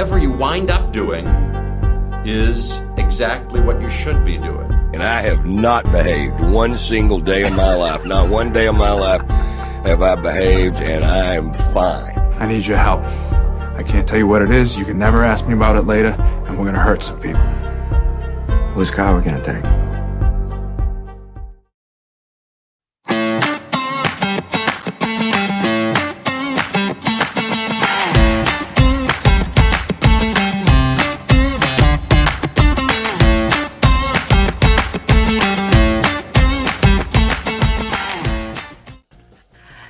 whatever you wind up doing is exactly what you should be doing. And I have not behaved one single day of my life. Not one day of my life have I behaved, and I am fine. I need your help. I can't tell you what it is. You can never ask me about it later, and we're gonna hurt some people. Whose car are we gonna take?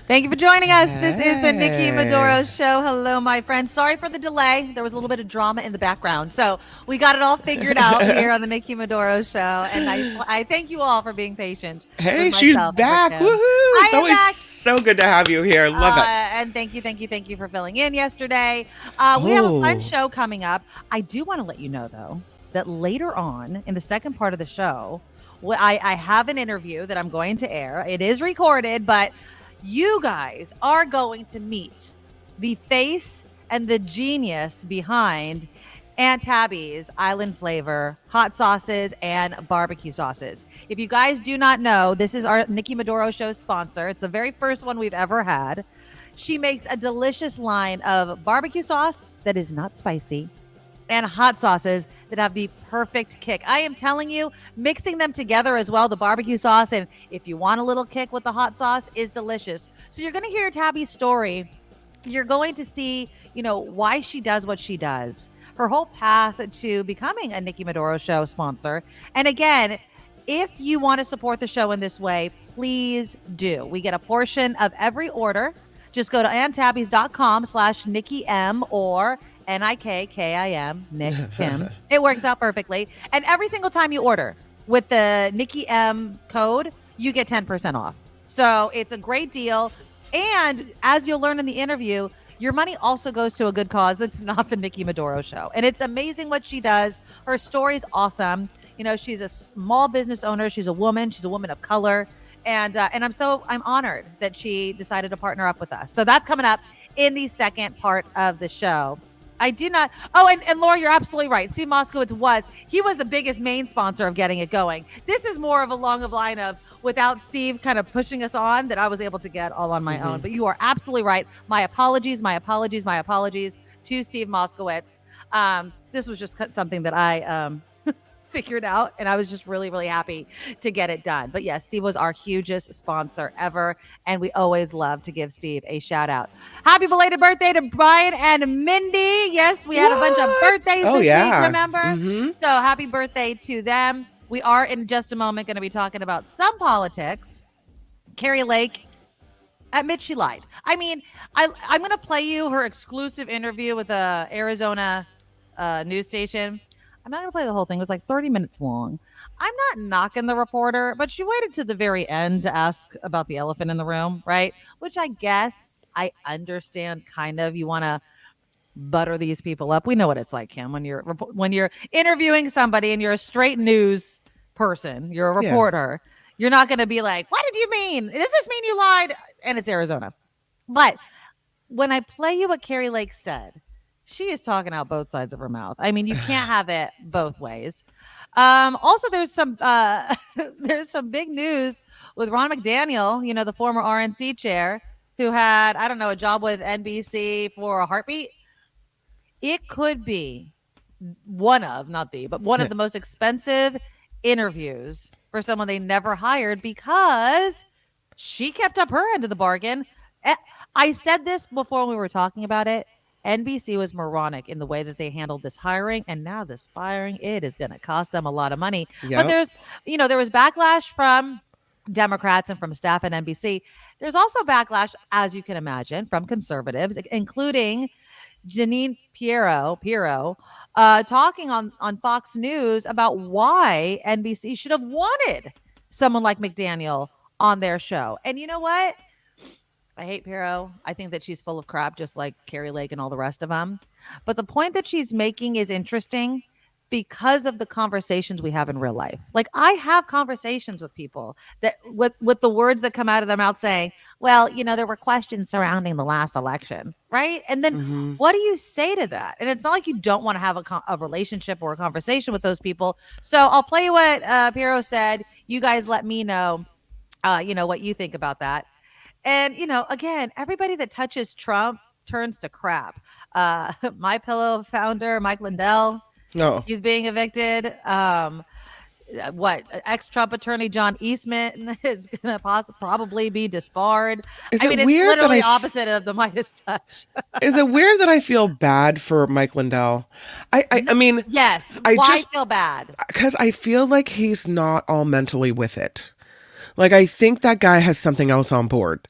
Thank you for joining us. This is the Nikki Maduro Show. Hello, my friends. Sorry for the delay. There was a little bit of drama in the background. So we got it all figured out here on the Nikki Maduro Show. And I thank you all for being patient. Hey, she's back. Woohoo. It's always back. So good to have you here. Love it. And thank you for filling in yesterday. We have a fun show coming up. I do want to let you know, though, that later on in the second part of the show, I have an interview that I'm going to air. It is recorded, but you guys are going to meet the face and the genius behind Aunt Tabby's Island Flavor hot sauces and barbecue sauces. If you guys do not know, this is our Nikki Maduro Show sponsor. It's the very first one we've ever had. She makes a delicious line of barbecue sauce that is not spicy and hot sauces that have the perfect kick. I am telling you, mixing them together as well, the barbecue sauce, and if you want a little kick with the hot sauce, is delicious. So you're going to hear Tabby's story. You're going to see, why she does what she does, her whole path to becoming a Nikki Maduro Show sponsor. And again, if you want to support the show in this way, please do. We get a portion of every order. Just go to AuntTabby's.com/Nikki M or NIKKIM, Nick Kim. It works out perfectly. And every single time you order with the Nikki M code, you get 10% off. So it's a great deal. And as you'll learn in the interview, your money also goes to a good cause that's not the Nikki Maduro Show. And it's amazing what she does. Her story's awesome. She's a small business owner. She's a woman. She's a woman of color. And I'm honored that she decided to partner up with us. So that's coming up in the second part of the show. I do not. Oh, and Laura, you're absolutely right. Steve Moskowitz he was the biggest main sponsor of getting it going. This is more of a long line of without Steve kind of pushing us on that I was able to get all on my own. But you are absolutely right. My apologies to Steve Moskowitz. This was just something that I figured out, and I was just really, really happy to get it done. But yes, Steve was our hugest sponsor ever, and we always love to give Steve a shout out. Happy belated birthday to Brian and Mindy. Yes, we had a bunch of birthdays this week, remember? So happy birthday to them. We are in just a moment going to be talking about some politics. Kari Lake admits she lied. I mean, I'm going to play you her exclusive interview with the Arizona news station. I'm not going to play the whole thing. It was like 30 minutes long. I'm not knocking the reporter, but she waited to the very end to ask about the elephant in the room, right? Which I guess I understand kind of. You want to butter these people up. We know what it's like, Kim, when you're interviewing somebody and you're a straight news person, you're a reporter. You're not going to be like, what did you mean? Does this mean you lied? And it's Arizona. But when I play you what Kari Lake said, she is talking out both sides of her mouth. I mean, you can't have it both ways. Also, there's some big news with Ronna McDaniel, the former RNC chair who had, a job with NBC for a heartbeat. It could be one of the most expensive interviews for someone they never hired because she kept up her end of the bargain. I said this before when we were talking about it. NBC was moronic in the way that they handled this hiring, and now this firing, it is going to cost them a lot of money. Yep. But there was backlash from Democrats and from staff at NBC. There's also backlash, as you can imagine, from conservatives, including Janine Pirro, talking on Fox News about why NBC should have wanted someone like McDaniel on their show. And you know what? I hate Pirro. I think that she's full of crap, just like Kari Lake and all the rest of them. But the point that she's making is interesting. because of the conversations we have in real life. Like I have conversations with people that with the words that come out of their mouth saying, well, there were questions surrounding the last election, right? And then what do you say to that? And it's not like you don't want to have a relationship or a conversation with those people. So I'll play you what Piero said. You guys let me know, what you think about that. And, again, everybody that touches Trump turns to crap. My Pillow founder, Mike Lindell, No. he's being evicted. Ex-Trump attorney John Eastman is going to probably be disbarred. Is I it mean, weird it's literally that I opposite of the Midas touch. Is it weird that I feel bad for Mike Lindell? I mean, yes. I Why just feel bad? Because I feel like he's not all mentally with it. Like, I think that guy has something else on board.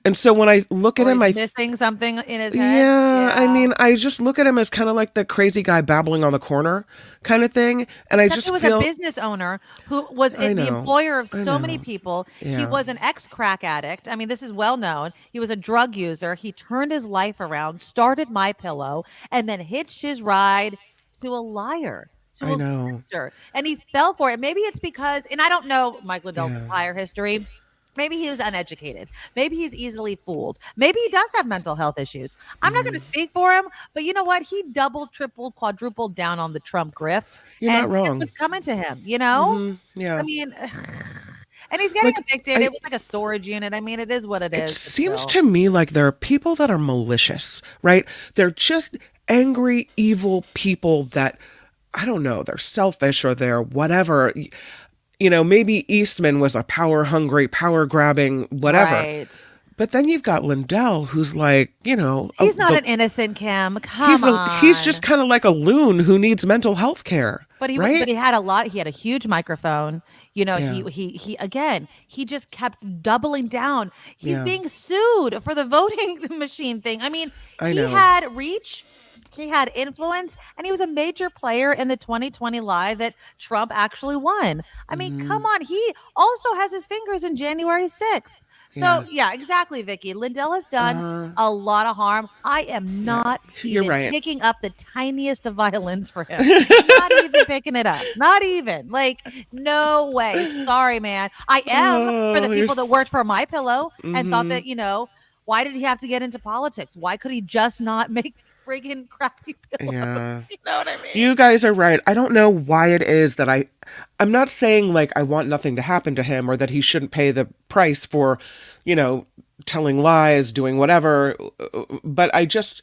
And so when I look at him, He's missing something in his head. Yeah, I mean, I just look at him as kind of like the crazy guy babbling on the corner kind of thing. And Except I just he was feel a business owner who was the employer of so many people. Yeah. He was an ex-crack addict. I mean, this is well known. He was a drug user. He turned his life around, started My Pillow, and then hitched his ride to a liar. I know. Actor. And he fell for it. Maybe it's because, and I don't know Mike Lindell's entire history. Maybe he was uneducated. Maybe he's easily fooled. Maybe he does have mental health issues. I'm not going to speak for him, but you know what? He doubled, tripled, quadrupled down on the Trump grift. You're not wrong. It's coming to him, Yeah. I mean, and he's getting evicted. It was like a storage unit. I mean, it is what it is. It seems to me like there are people that are malicious, right? They're just angry, evil people that, I don't know, they're selfish or they're whatever. Maybe Eastman was a power-hungry, power-grabbing, whatever. Right. But then you've got Lindell, who's like, he's not an innocent, Kim. Come on. He's just kind of like a loon who needs mental health care. But he had a lot. He had a huge microphone. He just kept doubling down. He's being sued for the voting machine thing. I mean, he had reach. He had influence, and he was a major player in the 2020 lie that Trump actually won. I mean, come on. He also has his fingers in January 6th. So, yeah, exactly, Vicky. Lindell has done a lot of harm. I am not even picking up the tiniest of violins for him. Not even picking it up. Not even. Like, no way. Sorry, man. I am for the people that worked for My Pillow and thought that, why did he have to get into politics? Why could he just not make friggin' crappy pillows? Yeah. You know what I mean? You guys are right. I don't know why it is that I'm not saying like I want nothing to happen to him or that he shouldn't pay the price for, telling lies, doing whatever. But I guess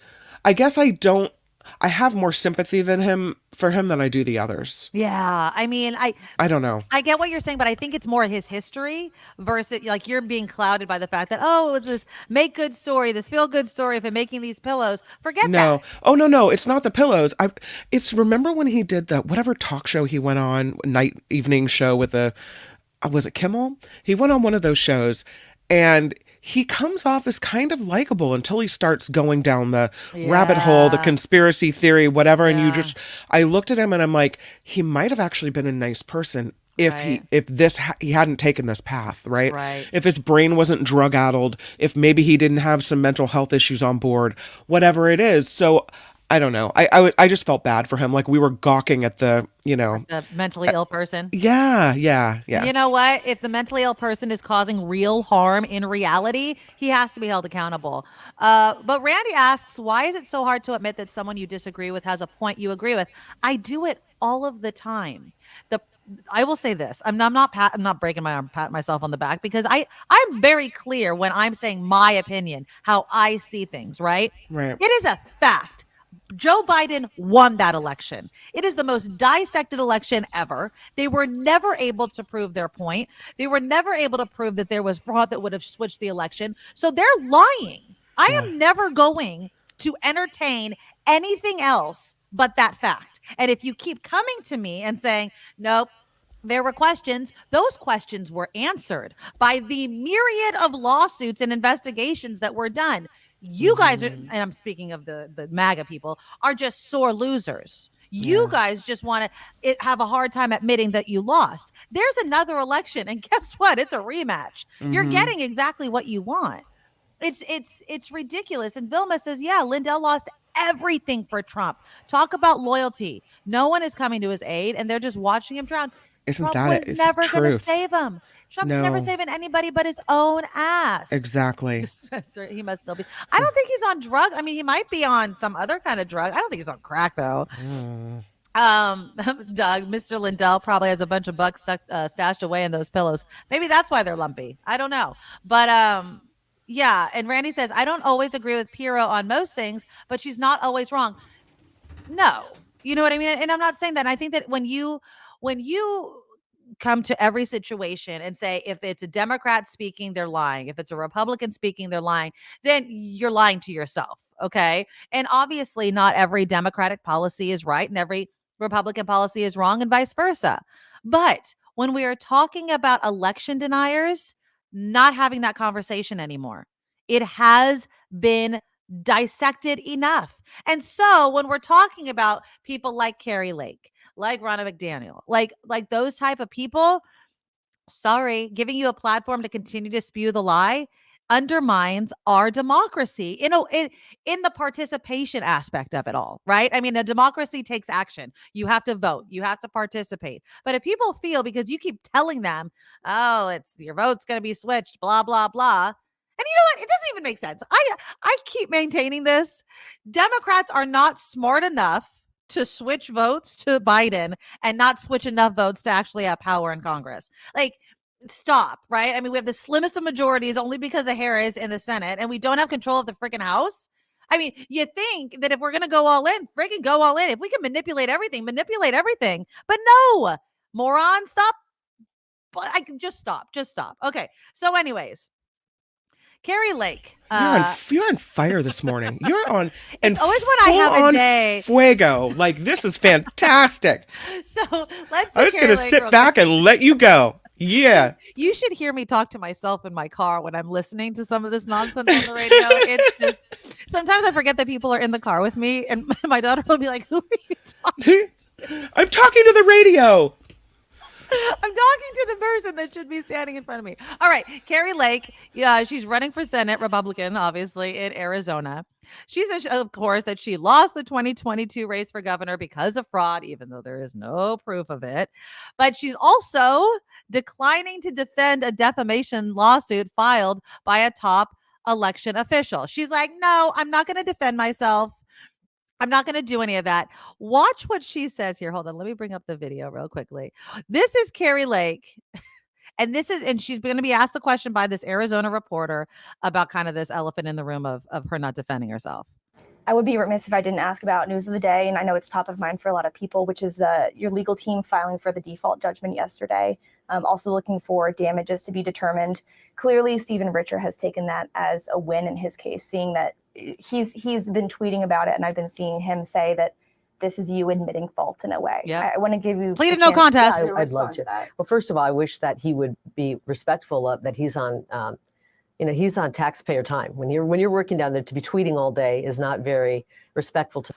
I have more sympathy for him than I do the others. Yeah. I mean, I don't know. I get what you're saying, but I think it's more his history versus like you're being clouded by the fact that, it was this make good story, this feel good story of him making these pillows. Forget that. Oh, no. It's not the pillows. Remember when he did whatever talk show he went on, evening show with was it Kimmel? He went on one of those shows and he comes off as kind of likable until he starts going down the rabbit hole, the conspiracy theory, whatever. Yeah. And I looked at him and I'm like, he might have actually been a nice person if he hadn't taken this path, right? Right. If his brain wasn't drug addled, if maybe he didn't have some mental health issues on board, whatever it is. So I don't know. I just felt bad for him. Like we were gawking at the mentally ill person. Yeah. You know what? If the mentally ill person is causing real harm in reality, he has to be held accountable. But Randy asks, why is it so hard to admit that someone you disagree with has a point you agree with? I do it all of the time. I will say this. I'm not breaking my arm, patting myself on the back because I'm very clear when I'm saying my opinion, how I see things, right? Right. It is a fact. Joe Biden won that election. It is the most dissected election ever. They were never able to prove their point. They were never able to prove that there was fraud that would have switched the election. So they're lying. I am never going to entertain anything else but that fact. And if you keep coming to me and saying, nope, there were questions, those questions were answered by the myriad of lawsuits and investigations that were done. You guys are, and I'm speaking of the MAGA people, are just sore losers. You guys just want to have a hard time admitting that you lost. There's another election, and guess what? It's a rematch. You're getting exactly what you want. It's ridiculous. And Vilma says, yeah, Lindell lost everything for Trump. Talk about loyalty. No one is coming to his aid, and they're just watching him drown. Isn't Trump that was it? It's never going to truth. save him. Trump's No. never saving anybody but his own ass. Exactly. Spencer, he must still be. I don't think he's on drug. I mean, he might be on some other kind of drug. I don't think he's on crack though. Doug, Mr. Lindell probably has a bunch of bucks stashed away in those pillows. Maybe that's why they're lumpy. I don't know. But yeah. And Randy says, I don't always agree with Piero on most things, but she's not always wrong. No, you know what I mean? And I'm not saying that. And I think that when you come to every situation and say, if it's a Democrat speaking, they're lying. If it's a Republican speaking, they're lying. Then you're lying to yourself. Okay. And obviously not every Democratic policy is right and every Republican policy is wrong and vice versa. But when we are talking about election deniers, not having that conversation anymore, it has been dissected enough. And so when we're talking about people like Kari Lake, like Ronna McDaniel, like those type of people, sorry, giving you a platform to continue to spew the lie undermines our democracy, you know, in the participation aspect of it all, right? I mean, a democracy takes action. You have to vote, you have to participate. But if people feel because you keep telling them, oh, it's your vote's going to be switched, blah, blah, blah. And you know what? It doesn't even make sense. I keep maintaining this. Democrats are not smart enough to switch votes to Biden and not switch enough votes to actually have power in Congress. Like, stop, right? I mean, we have the slimmest of majorities only because of Harris in the Senate, and we don't have control of the freaking House. I mean, you think that if we're going to go all in, freaking go all in. If we can manipulate everything. But no, moron, stop. But I can just stop. Okay. So anyways, Kari Lake. You're on fire this morning. You're on. It's always when I have a day. Fuego. Like, this is fantastic. So let's. I'm just going to sit back and let you go. Yeah. You should hear me talk to myself in my car when I'm listening to some of this nonsense on the radio. It's just, sometimes I forget that people are in the car with me, and my daughter will be like, who are you talking to? I'm talking to the radio. I'm talking to the person that should be standing in front of me. All right. Kari Lake. Yeah, she's running for Senate, Republican, obviously, in Arizona. She says, of course, that she lost the 2022 race for governor because of fraud, even though there is no proof of it. But she's also declining to defend a defamation lawsuit filed by a top election official. She's like, no, I'm not going to defend myself. I'm not going to do any of that. Watch what she says here. Hold on. Let me bring up the video real quickly. This is Kari Lake. And she's going to be asked the question by this Arizona reporter about kind of this elephant in the room of her not defending herself. I would be remiss if I didn't ask about news of the day, and I know it's top of mind for a lot of people, which is your legal team filing for the default judgment yesterday. Also looking for damages to be determined. Clearly, Stephen Richer has taken that as a win in his case, seeing that he's been tweeting about it, and I've been seeing him say that this is you admitting fault in a way. Yep. I want to give you pleaded no contest. I'd love to. Well, first of all, I wish that he would be respectful of that he's on. He's on taxpayer time. When you're working down there, to be tweeting all day is not very respectful to.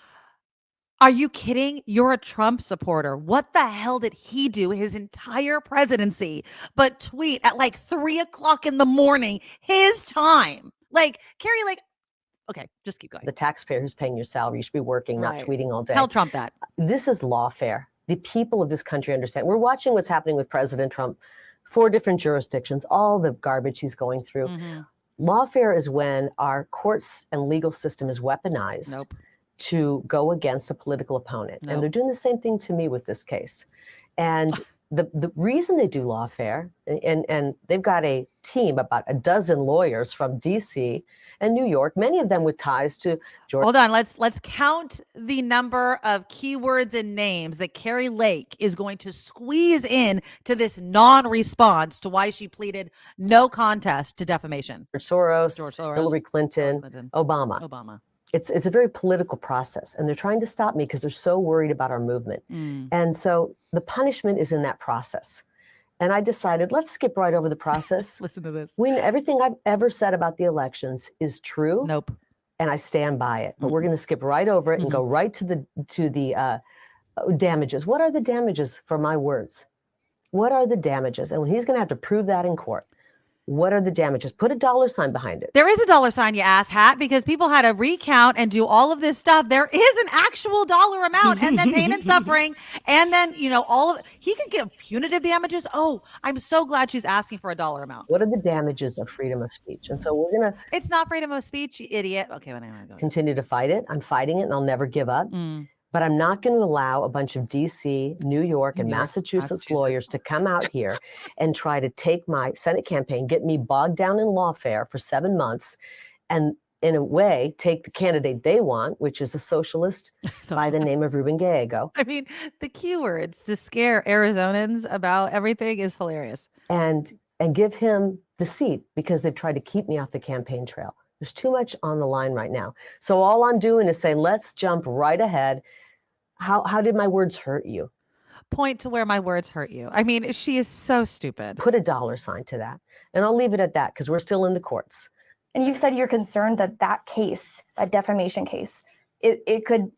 Are you kidding? You're a Trump supporter. What the hell did he do his entire presidency but tweet at like 3:00 in the morning, his time? Like, Kari, like, okay, just keep going. The taxpayer who's paying your salary, you should be working, not tweeting all day. Tell Trump that. This is lawfare. The people of this country understand. We're watching what's happening with President Trump. 4 different jurisdictions, all the garbage he's going through. Mm-hmm. Lawfare is when our courts and legal system is weaponized to go against a political opponent. And they're doing the same thing to me with this case. And the reason they do lawfare, and they've got a team, about a dozen lawyers from DC and New York, many of them with ties to Georgia. Hold on, let's count the number of keywords and names that Kari Lake is going to squeeze in to this non-response to why she pleaded no contest to defamation. George Soros, Hillary Clinton, Obama. It's a very political process, and they're trying to stop me because they're so worried about our movement. And so the punishment is in that process. And I decided, let's skip right over the process. Listen to this. Everything I've ever said about the elections is true. And I stand by it. But we're going to skip right over it and go right to the damages. What are the damages for my words? What are the damages? And he's going to have to prove that in court. What are the damages? Put a dollar sign behind it. There is a dollar sign, you ass hat, because people had to recount and do all of this stuff. There is an actual dollar amount, and then pain and suffering, and then, all of he could give punitive damages. Oh, I'm so glad she's asking for a dollar amount. What are the damages of freedom of speech? And so we're going to... It's not freedom of speech, you idiot. Okay, well, anyway, go. Continue to fight it. I'm fighting it, and I'll never give up. But I'm not going to allow a bunch of DC, New York, and Massachusetts lawyers to come out here and try to take my Senate campaign, get me bogged down in lawfare for 7 months, and in a way take the candidate they want, which is a socialist by the name of Ruben Gallego. I mean, the keywords to scare Arizonans about everything is hilarious. And give him the seat because they've tried to keep me off the campaign trail. There's too much on the line right now. So all I'm doing is saying, let's jump right ahead. How did my words hurt you? Point to where my words hurt you. I mean, she is so stupid. Put a dollar sign to that. And I'll leave it at that because we're still in the courts. And you said you're concerned that case, that defamation case, it could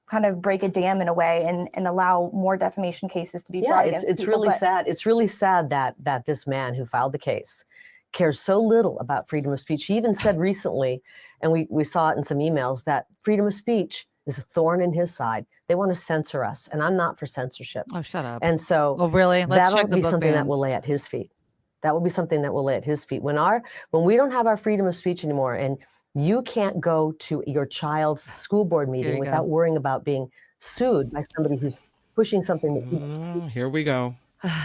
kind of break a dam in a way and allow more defamation cases to be brought against it's people, really sad. It's really sad that this man who filed the case cares so little about freedom of speech. He even said recently, and we saw it in some emails, that freedom of speech is a thorn in his side. They want to censor us, and I'm not for censorship. Oh, shut up. And so really? That'll be something that we'll lay at his feet. That will be something that we'll lay at his feet. When we don't have our freedom of speech anymore, and you can't go to your child's school board meeting without worrying about being sued by somebody who's pushing something that here we go.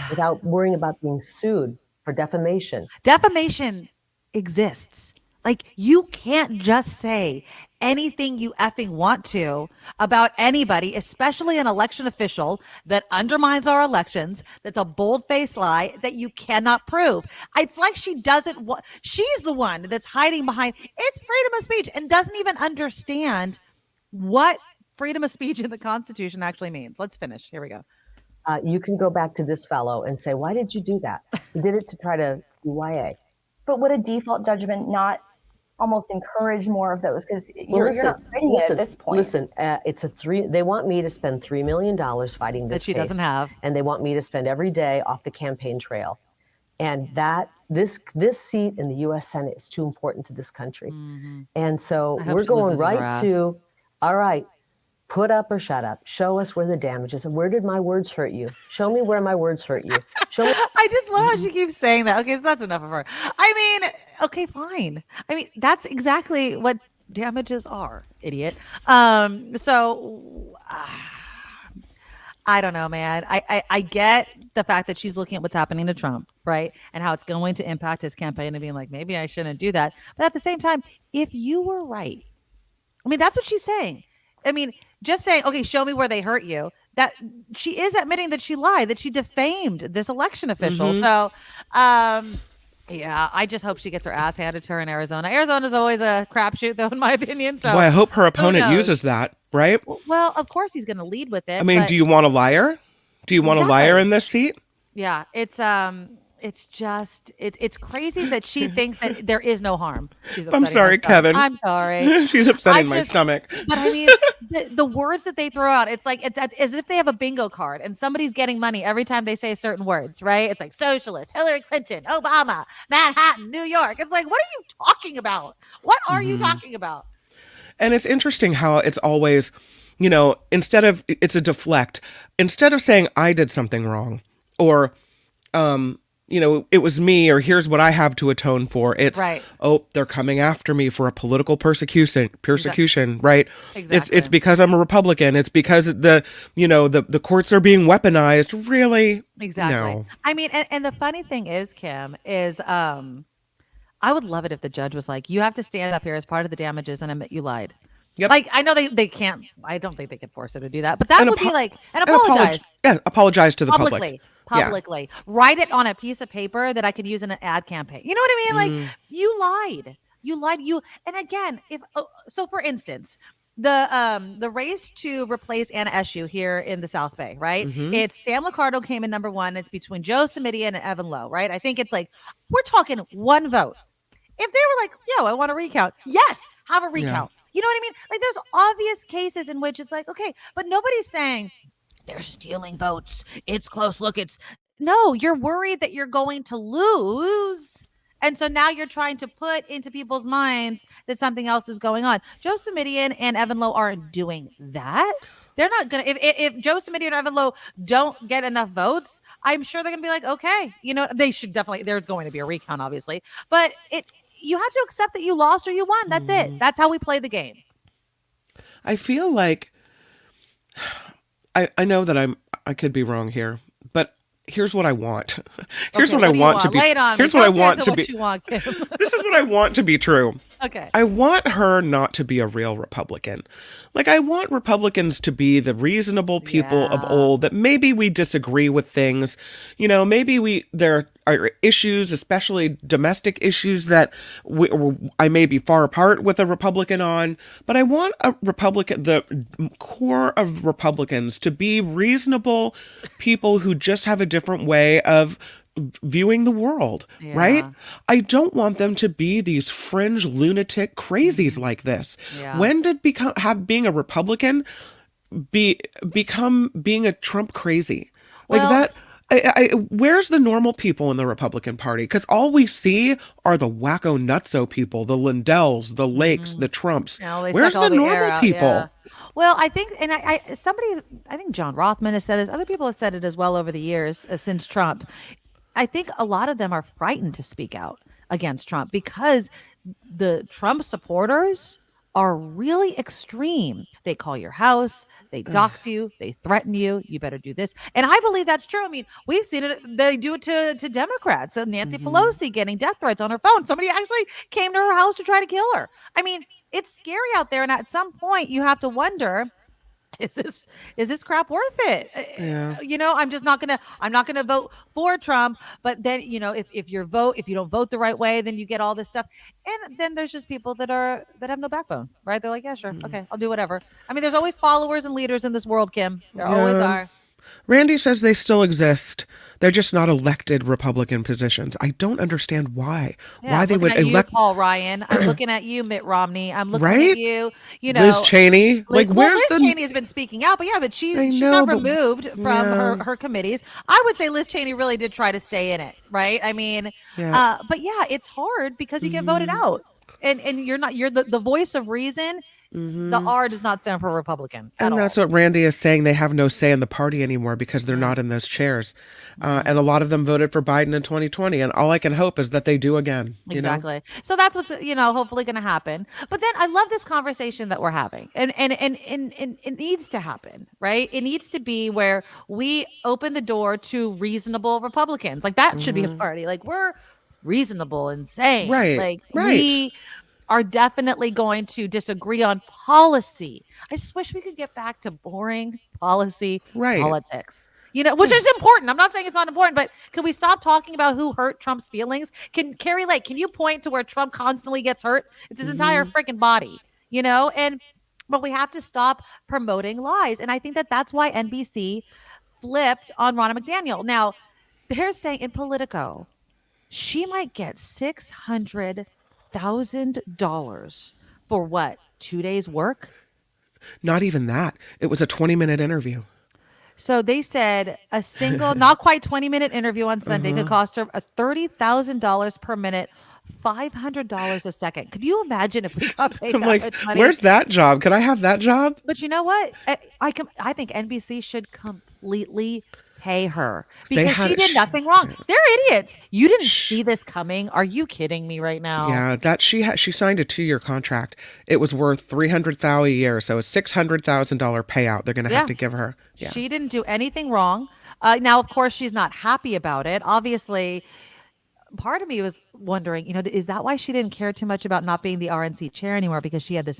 Without worrying about being sued for defamation. Defamation exists. Like, you can't just say anything you effing want to about anybody, especially an election official that undermines our elections, that's a bold-faced lie that you cannot prove. It's like she doesn't she's the one that's hiding behind it's freedom of speech and doesn't even understand what freedom of speech in the Constitution actually means. Let's finish. Here we go. You can go back to this fellow and say, why did you do that? You did it to try to CYA. But would a default judgment not almost encourage more of those? Because you're not fighting it at this point. Listen, they want me to spend $3 million fighting this that she case, doesn't have. And they want me to spend every day off the campaign trail. And this seat in the U.S. Senate is too important to this country. Mm-hmm. And so we're going right to, all right, put up or shut up. Show us where the damage is. And where did my words hurt you? Show me where my words hurt you. Show me. I just love how she keeps saying that. Okay, so that's enough of her. I mean, okay, fine. I mean, that's exactly what damages are, idiot. So I don't know, man. I get the fact that she's looking at what's happening to Trump, right? And how it's going to impact his campaign and being like, maybe I shouldn't do that. But at the same time, if you were right, I mean, that's what she's saying. I mean, just saying, okay, show me where they hurt you. That she is admitting that she lied, that she defamed this election official. Mm-hmm. So, yeah, I just hope she gets her ass handed to her in Arizona. Arizona's always a crapshoot, though, in my opinion. So, well, I hope her opponent uses that, right? Well, of course he's going to lead with it. I mean, do you want a liar? Do you want a liar in this seat? Yeah, it's just it's crazy that she thinks that there is no harm. I'm sorry, Kevin. I'm sorry. She's upsetting my stomach. But I mean, the words that they throw out, it's like it's as if they have a bingo card and somebody's getting money every time they say certain words, right? It's like socialist, Hillary Clinton, Obama, Manhattan, New York. It's like, what are you talking about? What are you talking about? And it's interesting how it's always, it's a deflect. Instead of saying I did something wrong or, it was me, or here's what I have to atone for. It's, oh, they're coming after me for a political persecution, right? Exactly. It's because I'm a Republican. It's because the courts are being weaponized. Really? Exactly. No. I mean, and the funny thing is, Kim, is I would love it if the judge was like, you have to stand up here as part of the damages and admit you lied. Yep. Like, I know they can't, I don't think they could force her to do that, but that would be like, and apologize. Apologize to the public. Publicly. Write it on a piece of paper that I could use in an ad campaign. You know what I mean? Like, you lied. And again, so for instance, the race to replace Anna Eshoo here in the South Bay, right? Mm-hmm. It's Sam Liccardo came in number 1. It's between Joe Samitian and Evan Lowe, right? I think it's like, we're talking one vote. If they were like, yo, I want a recount. Yes, have a recount. Yeah. You know what I mean? Like, there's obvious cases in which it's like, okay, but nobody's saying they're stealing votes. It's close. Look, no, you're worried that you're going to lose. And so now you're trying to put into people's minds that something else is going on. Joe Simidian and Evan Lowe aren't doing that. They're not going to, if Joe Simidian and Evan Lowe don't get enough votes, I'm sure they're going to be like, okay, they should definitely, there's going to be a recount, obviously. But you have to accept that you lost or you won. That's it. That's how we play the game. I feel like I know that I could be wrong here, but here's what I want. Here's Okay, what I want to be. Lay it on me. Here's what I Tell want Santa to what be. you want, Kim. This is what I want to be true. Okay. I want her not to be a real Republican. Like, I want Republicans to be the reasonable people of old, that maybe we disagree with things. Maybe there are issues, especially domestic issues, that I may be far apart with a Republican on. But I want the core of Republicans to be reasonable people who just have a different way of viewing the world, right? I don't want them to be these fringe lunatic crazies like this. When did being a Republican become being a Trump crazy? Like that? Where's the normal people in the Republican Party? Because all we see are the wacko nutso people, the Lindells, the Lakes, the Trumps. Where's the normal people? Yeah. Well, I think, and I think John Rothman has said this. Other people have said it as well over the years since Trump. I think a lot of them are frightened to speak out against Trump because the Trump supporters are really extreme. They call your house, they dox you, they threaten you. You better do this. And I believe that's true. I mean, we've seen it. They do it to Democrats. So Nancy Pelosi getting death threats on her phone. Somebody actually came to her house to try to kill her. I mean, it's scary out there. And at some point you have to wonder, is this crap worth it? Yeah. I'm not gonna vote for Trump, but then if you don't vote the right way, then you get all this stuff. And then there's just people that have no backbone, right? They're like, yeah, sure, okay, I'll do whatever. I mean, there's always followers and leaders in this world, Kim. There always are. Randy says they still exist. They're just not elected Republican positions. I don't understand why. Why they would elect Paul Ryan. I'm looking at you, Mitt Romney. I'm looking right? at you. Liz Cheney. Liz Cheney has been speaking out, but she got removed from her committees. I would say Liz Cheney really did try to stay in it, right? I mean, but it's hard because you get voted out, and you're the voice of reason. The R does not stand for Republican. And that's what Randy is saying. They have no say in the party anymore because they're not in those chairs. And a lot of them voted for Biden in 2020. And all I can hope is that they do again. Exactly. So that's what's, hopefully going to happen. But then I love this conversation that we're having. And it needs to happen, right? It needs to be where we open the door to reasonable Republicans. Like that should be a party. Like we're reasonable and sane. Right. Like we are definitely going to disagree on policy. I just wish we could get back to boring policy politics, which is important. I'm not saying it's not important, but can we stop talking about who hurt Trump's feelings? Kari Lake, can you point to where Trump constantly gets hurt? It's his entire freaking body, but we have to stop promoting lies. And I think that's why NBC flipped on Ronna McDaniel. Now they're saying in Politico, she might get $600,000 for what? 2 days work? Not even that. It was a 20-minute interview. So they said a single, not quite 20-minute interview on Sunday could cost her $30,000 per minute, $500 a second. Could you imagine if we got paid that much money? Where's that job? Could I have that job? But you know what? I think NBC should completely pay her because she did nothing wrong. They're idiots. You didn't see this coming. Are you kidding me right now? Yeah, that she signed a 2-year contract. It was worth $300,000 a year, so a $600,000 payout they're going to have to give her. Yeah. She didn't do anything wrong. Now, of course, she's not happy about it. Obviously, part of me was wondering, is that why she didn't care too much about not being the RNC chair anymore? Because she had this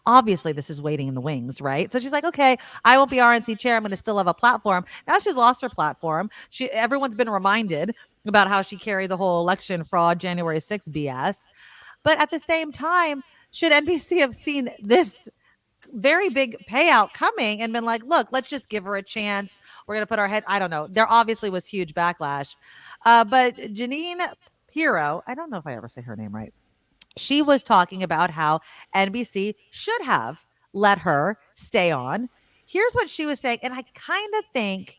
obviously this is waiting in the wings, right? So she's like, okay, I won't be RNC chair. I'm going to still have a platform. Now she's lost her platform. Everyone's been reminded about how she carried the whole election fraud, January 6th BS. But at the same time, should NBC have seen this very big payout coming and been like, look, let's just give her a chance. We're going to put our head, I don't know. There obviously was huge backlash. But Janine Pirro, I don't know if I ever say her name right. She was talking about how NBC should have let her stay on. Here's what she was saying. And I kind of think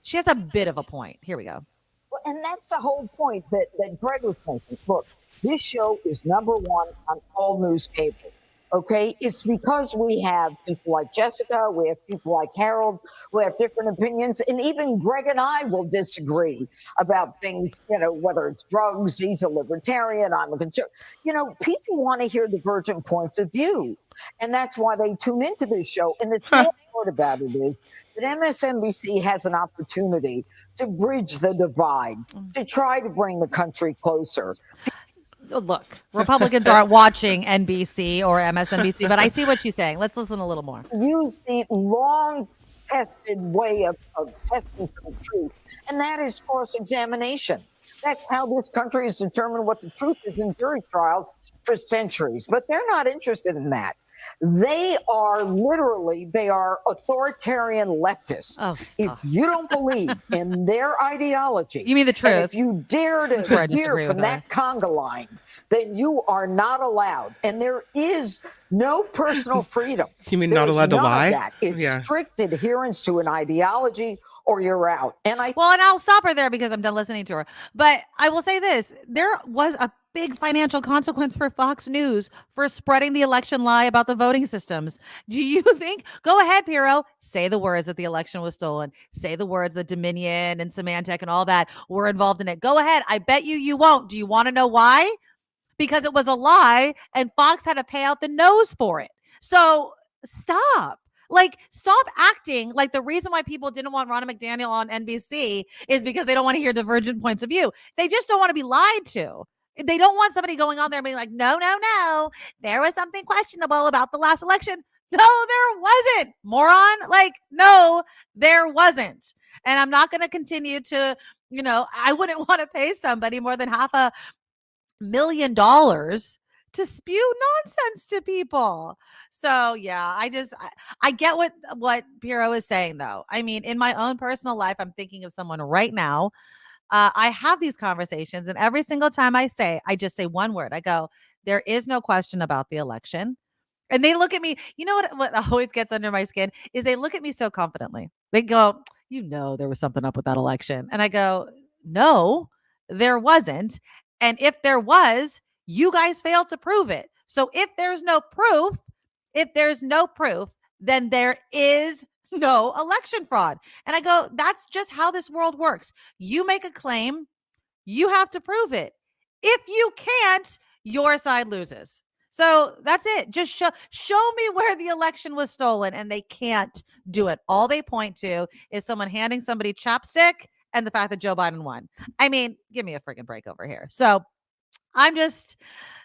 she has a bit of a point. Here we go. Well, And that's the whole point that Greg was making. Look, this show is number one on all news cable. Okay, it's because we have people like Jessica, we have people like Harold, we have different opinions, and even Greg and I will disagree about things, whether it's drugs, he's a libertarian, I'm a conservative. People want to hear divergent points of view, and that's why they tune into this show. And the sad part about it is that MSNBC has an opportunity to bridge the divide, to try to bring the country closer. Look, Republicans aren't watching NBC or MSNBC, but I see what she's saying. Let's listen a little more. Use the long-tested way of testing for the truth, and that is cross-examination. That's how this country has determined what the truth is in jury trials for centuries. But they're not interested in that. They are authoritarian leftists. Oh, if you don't believe in their ideology, you mean the truth? If you dare to veer from that conga line, then you are not allowed. And there is no personal freedom. You mean not allowed to lie? That. It's strict adherence to an ideology, or you're out. And I'll stop her there because I'm done listening to her. But I will say this: there was a big financial consequence for Fox News for spreading the election lie about the voting systems. Do you think? Go ahead, Piero. Say the words that the election was stolen. Say the words that Dominion and Symantec and all that were involved in it. Go ahead. I bet you won't. Do you want to know why? Because it was a lie and Fox had to pay out the nose for it. So stop. Stop acting like the reason why people didn't want Ronna McDaniel on NBC is because they don't want to hear divergent points of view. They just don't want to be lied to. They don't want somebody going on there and being like, no, there was something questionable about the last election. No, there wasn't, moron. No, there wasn't. And I'm not going to continue to, I wouldn't want to pay somebody more than $500,000 to spew nonsense to people. So yeah, I get what Piero is saying though. I mean, in my own personal life, I'm thinking of someone right now. I have these conversations, and every single time I just say one word. I go, there is no question about the election. And they look at me. You know what always gets under my skin is they look at me so confidently. They go, there was something up with that election. And I go, no, there wasn't. And if there was, you guys failed to prove it. So if there's no proof, then there is no election fraud. And I go, that's just how this world works. You make a claim, you have to prove it. If you can't, your side loses. So that's it. Just show me where the election was stolen, and they can't do it. All they point to is someone handing somebody chapstick and the fact that Joe Biden won. I mean, give me a freaking break over here. So I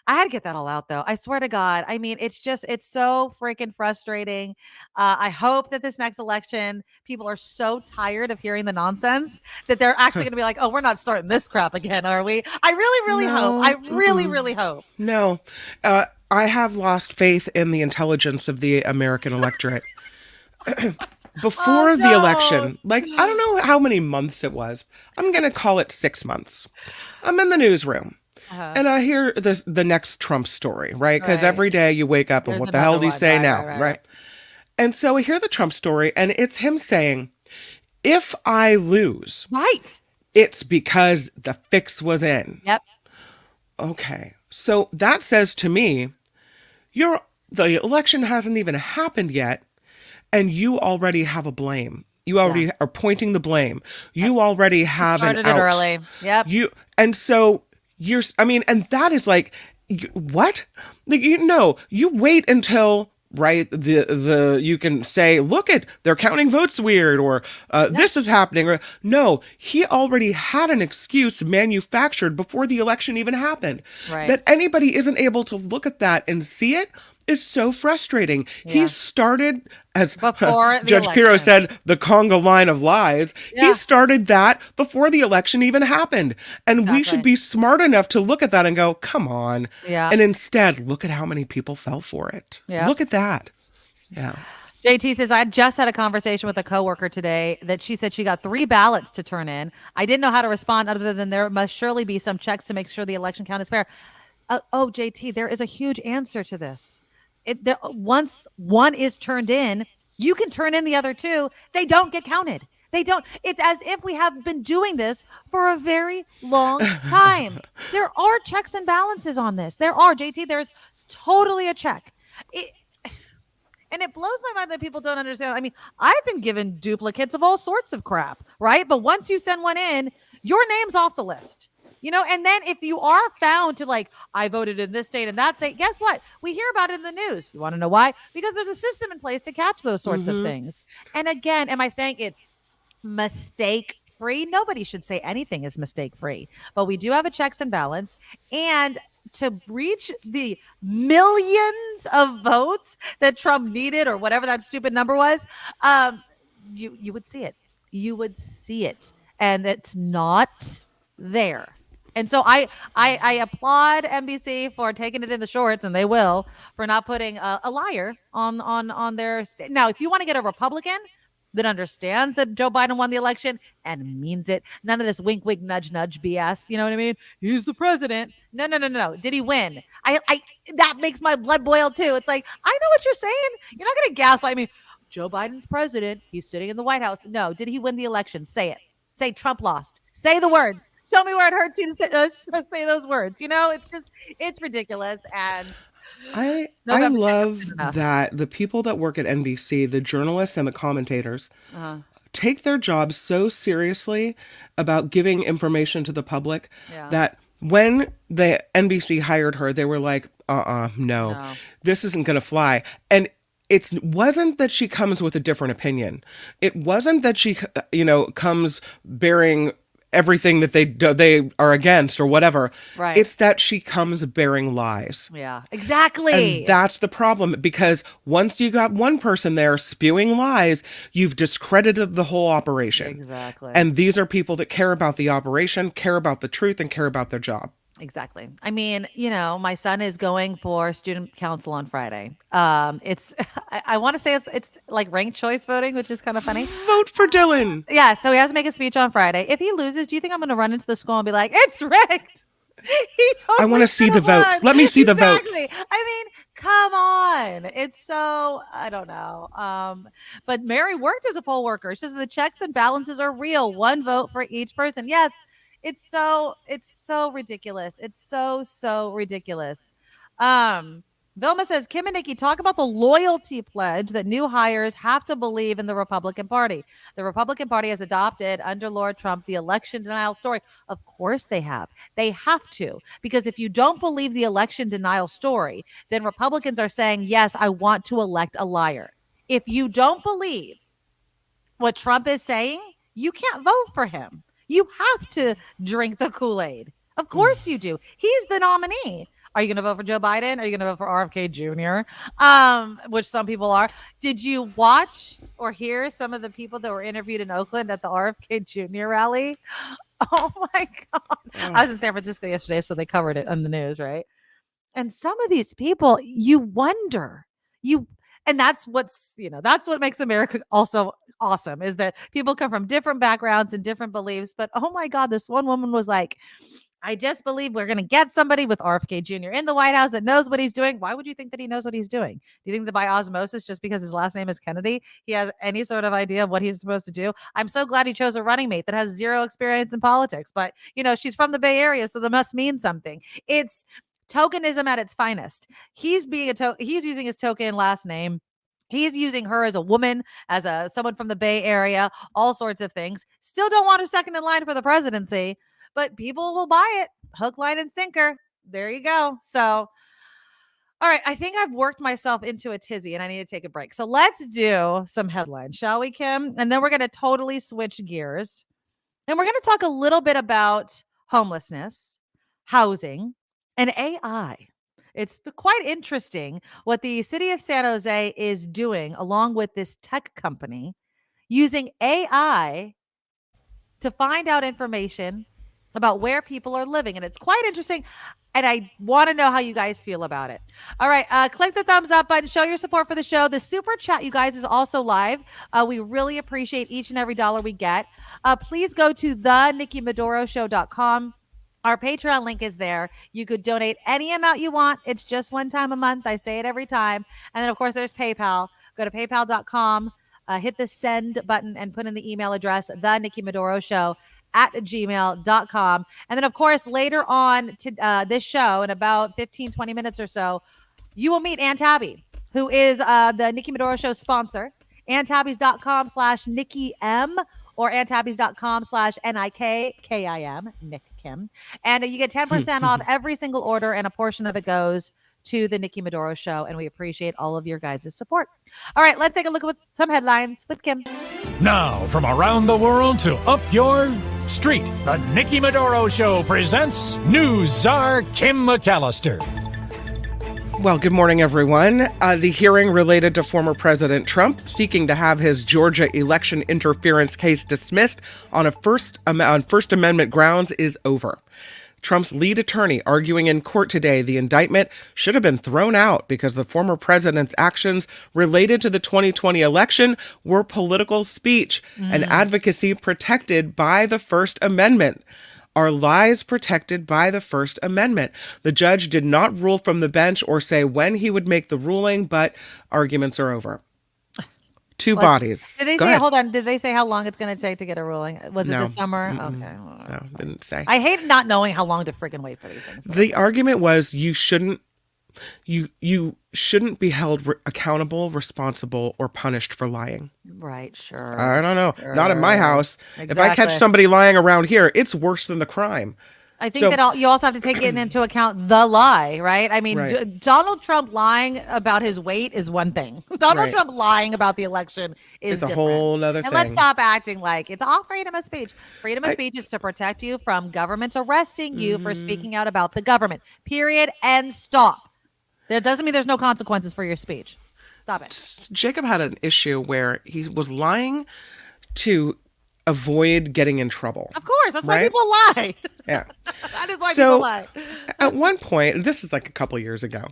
had to get that all out though. I swear to God. I mean, it's so freaking frustrating. I hope that this next election, people are so tired of hearing the nonsense that they're actually going to be like, oh, we're not starting this crap again, are we? I really hope. I really hope. No, I have lost faith in the intelligence of the American electorate. Before the election, I don't know how many months it was. I'm going to call it 6 months. I'm in the newsroom. And I hear the next Trump story, right? Because every day you wake up and what the hell did he say now, right? And so I hear the Trump story, and it's him saying, if I lose, it's because the fix was in. Yep. Okay. So that says to me, the election hasn't even happened yet, and you already have a blame. You already are pointing the blame. You already have an out. Started it early. Yep. And so and that is what? You wait until, right, you can say, look they're counting votes weird, or this is happening, or no, he already had an excuse manufactured before the election even happened. Right. That anybody isn't able to look at that and see it is so frustrating. Yeah. He started, as Judge Pirro said, the conga line of lies. Yeah. He started that before the election even happened. And we should be smart enough to look at that and go, come on. Yeah. And instead, look at how many people fell for it. Yeah. Look at that. Yeah. JT says, I just had a conversation with a coworker today that she said she got 3 ballots to turn in. I didn't know how to respond other than there must surely be some checks to make sure the election count is fair. JT, there is a huge answer to this. Once one is turned in, you can turn in the other 2. They don't get counted. They don't. It's as if we have been doing this for a very long time. There are checks and balances on this. There are, JT. There's totally a check. And it blows my mind that people don't understand. I mean, I've been given duplicates of all sorts of crap, right? But once you send one in, your name's off the list. And then if you are found to like, I voted in this state and that state, guess what? We hear about it in the news. You want to know why? Because there's a system in place to catch those sorts of things. And again, am I saying it's mistake free? Nobody should say anything is mistake free, but we do have a checks and balance. And to reach the millions of votes that Trump needed, or whatever that stupid number was, you would see it. You would see it. And it's not there. And so I applaud NBC for taking it in the shorts, and they will, for not putting a liar on their now, if you want to get a Republican that understands that Joe Biden won the election and means it, none of this wink, wink, nudge, nudge BS. You know what I mean? He's the president. No. Did he win? I that makes my blood boil too. It's like, I know what you're saying. You're not going to gaslight me. Joe Biden's president. He's sitting in the White House. No. Did he win the election? Say it. Say Trump lost. Say the words. Tell me where it hurts you to say those words. It's ridiculous. And I love that the people that work at NBC, the journalists and the commentators, take their jobs so seriously about giving information to the public that when the NBC hired her, they were like, no, this isn't going to fly. And it wasn't that she comes with a different opinion. It wasn't that she, comes bearing everything that they are against or whatever. Right. It's that she comes bearing lies. Yeah, exactly. And that's the problem, because once you got one person there spewing lies, you've discredited the whole operation. Exactly. And these are people that care about the operation, care about the truth, and care about their job. Exactly. I mean, my son is going for student council on Friday. It's, I want to say it's like ranked choice voting, which is kind of funny. Vote for Dylan. Yeah. So he has to make a speech on Friday. If he loses, do you think I'm going to run into the school and be like, it's rigged? I want to see the votes. Let me see the votes. I mean, come on. It's so, I don't know. But Mary worked as a poll worker. She says the checks and balances are real. One vote for each person. Yes. It's so ridiculous. It's so ridiculous. Vilma says, Kim and Nikki, talk about the loyalty pledge that new hires have to believe in the Republican Party. The Republican Party has adopted under Lord Trump the election denial story. Of course they have. They have to, because if you don't believe the election denial story, then Republicans are saying, yes, I want to elect a liar. If you don't believe what Trump is saying, you can't vote for him. You have to drink the Kool-Aid. Of course you do. He's the nominee. Are you going to vote for Joe Biden? Are you going to vote for RFK Jr.? Which some people are. Did you watch or hear some of the people that were interviewed in Oakland at the RFK Jr. rally? Oh my God. I was in San Francisco yesterday, so they covered it on the news, right? And some of these people, you wonder, and that's what makes America also awesome, is that people come from different backgrounds and different beliefs. But oh my God, this one woman was like, I just believe we're going to get somebody with RFK Jr. in the White House that knows what he's doing. Why would you think that he knows what he's doing? Do you think that by osmosis, just because his last name is Kennedy, he has any sort of idea of what he's supposed to do? I'm so glad he chose a running mate that has zero experience in politics. But, she's from the Bay Area, so that must mean something. It's tokenism at its finest. He's using his token last name. He's using her as a woman, as someone from the Bay Area, all sorts of things. Still don't want her second in line for the presidency, but people will buy it. Hook, line, and sinker. There you go. So, all right. I think I've worked myself into a tizzy and I need to take a break. So let's do some headlines, shall we, Kim? And then we're going to totally switch gears. And we're going to talk a little bit about homelessness, housing, and AI. It's quite interesting what the city of San Jose is doing along with this tech company, using AI to find out information about where people are living. And it's quite interesting. And I want to know how you guys feel about it. All right. Click the thumbs up button. Show your support for the show. The super chat, you guys, is also live. We really appreciate each and every dollar we get. Please go to thenikkimadoroshow.com. Our Patreon link is there. You could donate any amount you want. It's just one time a month. I say it every time. And then, of course, there's PayPal. Go to paypal.com. hit the send button and put in the email address, the Nikki Maduro Show @gmail.com. And then, of course, later on to this show, in about 15, 20 minutes or so, you will meet Aunt Tabby, who is the Nikki Maduro Show sponsor. AuntTabby's.com/Nikki M or AuntTabby's.com/NIKKIM, Nick Kim. And you get 10% off every single order, and a portion of it goes to the Nikki Maduro Show. And we appreciate all of your guys' support. All right, let's take a look at some headlines with Kim. Now, from around the world to up your street, the Nikki Maduro Show presents News Czar Kim McAllister. Well, good morning, everyone. The hearing related to former President Trump seeking to have his Georgia election interference case dismissed on First Amendment grounds is over. Trump's lead attorney arguing in court today the indictment should have been thrown out because the former president's actions related to the 2020 election were political speech and advocacy protected by the First Amendment. Are lies protected by the First Amendment? The judge did not rule from the bench or say when he would make the ruling, but arguments are over. Two bodies. Did they say, hold on, did they say how long it's going to take to get a ruling? Was it this summer? Okay. No, didn't say. I hate not knowing how long to freaking wait for these things. The argument was you shouldn't be held accountable, responsible, or punished for lying. Right, sure. I don't know. Sure. Not in my house. Exactly. If I catch somebody lying around here, it's worse than the crime. I think that you also have to take into account the lie, right? I mean, Right. Donald Trump lying about his weight is one thing. Donald Trump lying about the election is It's a different. whole nother thing. And let's stop acting like it's all freedom of speech. Freedom of speech is to protect you from government arresting you for speaking out about the government. Period. And stop. That doesn't mean there's no consequences for your speech. Stop it. Jacob had an issue where he was lying to avoid getting in trouble. Of course. That's why people lie. Yeah. That is why people lie. At one point, and this is like a couple years ago,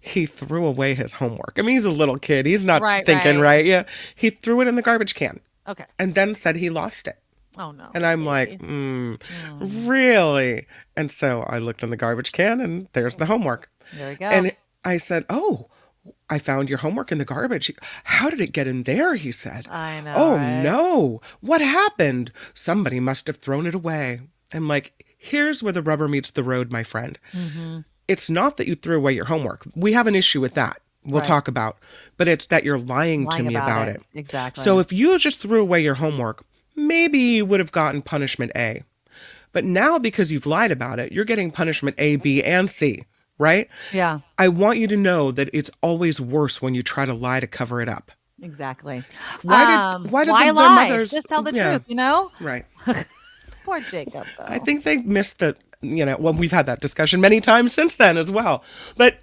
he threw away his homework. I mean, he's a little kid. He's not thinking right. Yeah. He threw it in the garbage can. Okay. And then said he lost it. Oh, no. And I'm like, really? And so I looked in the garbage can and there's the homework. There we go. And I said, oh, I found your homework in the garbage. How did it get in there? He said. I know. Oh, right? no. What happened? Somebody must have thrown it away. I'm like, here's where the rubber meets the road, my friend. It's not that you threw away your homework. We have an issue with that. We'll talk about. But it's that you're lying to me about it. Exactly. So if you just threw away your homework, maybe you would have gotten punishment A. But now because you've lied about it, you're getting punishment A, B, and C. Right? Yeah. I want you to know that it's always worse when you try to lie to cover it up. Exactly. Why did their lie? mothers Just tell the truth, you know? Right. Poor Jacob, though. I think they missed the, well, we've had that discussion many times since then as well. But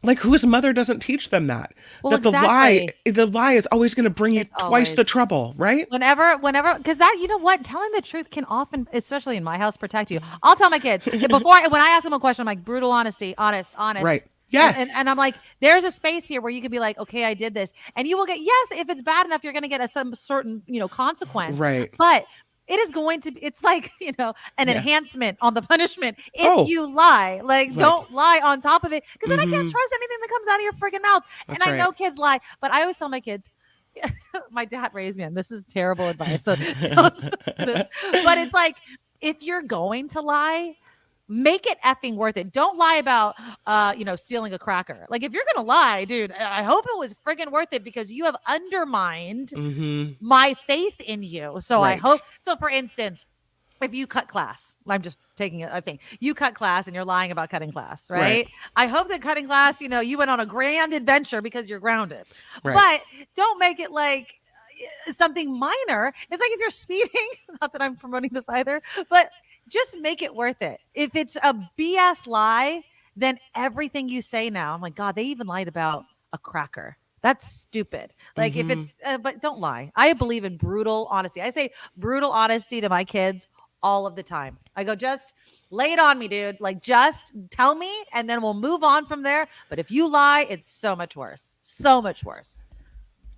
like, whose mother doesn't teach them that? Well, that the lie is always going to bring you twice the trouble, right? Whenever, because that, you know what, telling the truth can often, especially in my house, protect you. I'll tell my kids when I ask them a question, I'm like, brutal honesty, honest. Right. Yes. And I'm like, there's a space here where you could be like, okay, I did this. And you will get, yes, if it's bad enough, you're going to get some certain, consequence. Right. But it is going to be, it's like, an enhancement on the punishment if you lie. Like, don't lie on top of it. Because then I can't trust anything that comes out of your freaking mouth. That's and I know kids lie, but I always tell my kids, my dad raised me, and this is terrible advice. So don't do this. But it's like, if you're going to lie, make it effing worth it. Don't lie about, stealing a cracker. Like, if you're going to lie, dude, I hope it was friggin' worth it because you have undermined my faith in you. So I hope. So for instance, if you cut class, I'm just taking a thing. You cut class and you're lying about cutting class, right? I hope that cutting class, you went on a grand adventure because you're grounded. Right. But don't make it like something minor. It's like if you're speeding, not that I'm promoting this either, but just make it worth it. If it's a BS lie, then everything you say now, I'm like, God, they even lied about a cracker. That's stupid. Like if it's, but don't lie. I believe in brutal honesty. I say brutal honesty to my kids all of the time. I go, just lay it on me, dude. Like, just tell me and then we'll move on from there. But if you lie, it's so much worse. So much worse.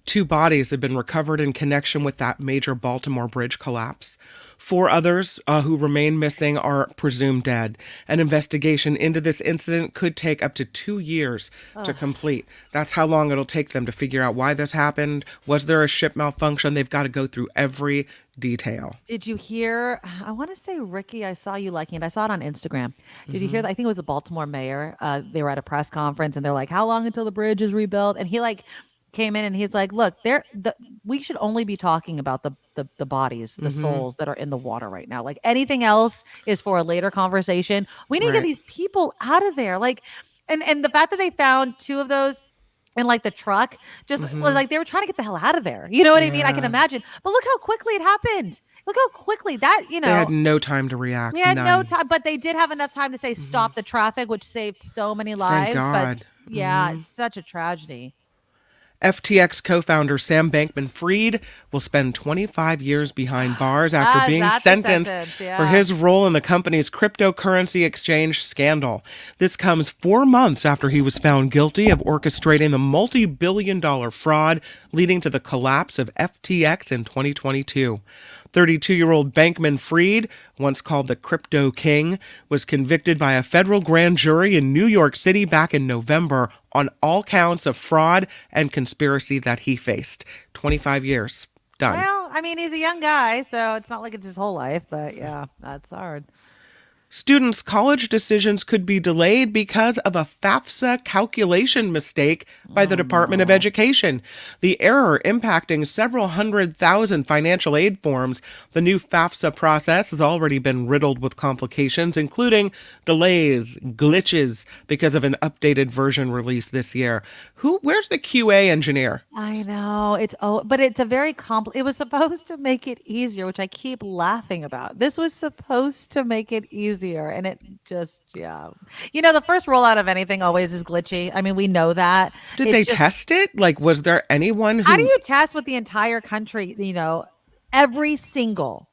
2 bodies have been recovered in connection with that major Baltimore bridge collapse. 4 others who remain missing are presumed dead. An investigation into this incident could take up to 2 years to complete. That's how long it'll take them to figure out why this happened. Was there a ship malfunction? They've got to go through every detail. Did you hear? I want to say, Ricky, I saw you liking it. I saw it on Instagram. Did you hear that? I think it was the Baltimore mayor. They were at a press conference and they're like, how long until the bridge is rebuilt? And he came in and he's like, look, we should only be talking about the bodies, the souls that are in the water right now. Like anything else is for a later conversation. We need to get these people out of there. Like, and the fact that they found 2 of those in like the truck, just was like they were trying to get the hell out of there. You know what I mean? I can imagine. But look how quickly it happened. Look how quickly that, They had no time to react. They had no time, but they did have enough time to say stop the traffic, which saved so many lives. Thank God. But yeah, it's such a tragedy. FTX co-founder Sam Bankman-Fried will spend 25 years behind bars after being sentenced for his role in the company's cryptocurrency exchange scandal. This comes 4 months after he was found guilty of orchestrating the multi-billion-dollar fraud leading to the collapse of FTX in 2022. 32-year-old Bankman-Fried, once called the Crypto King, was convicted by a federal grand jury in New York City back in November on all counts of fraud and conspiracy that he faced. 25 years. Done. Well, I mean, he's a young guy, so it's not like it's his whole life, but yeah, that's hard. Students' college decisions could be delayed because of a FAFSA calculation mistake by the Department of Education. The error impacting several 100,000 financial aid forms. The new FAFSA process has already been riddled with complications, including delays, glitches, because of an updated version released this year. Where's the QA engineer? I know but it's a very it was supposed to make it easier, which I keep laughing about. This was supposed to make it easier. And it just, the first rollout of anything always is glitchy. I mean, we know that. Did they test it? Like, was there anyone who... How do you test with the entire country? Every single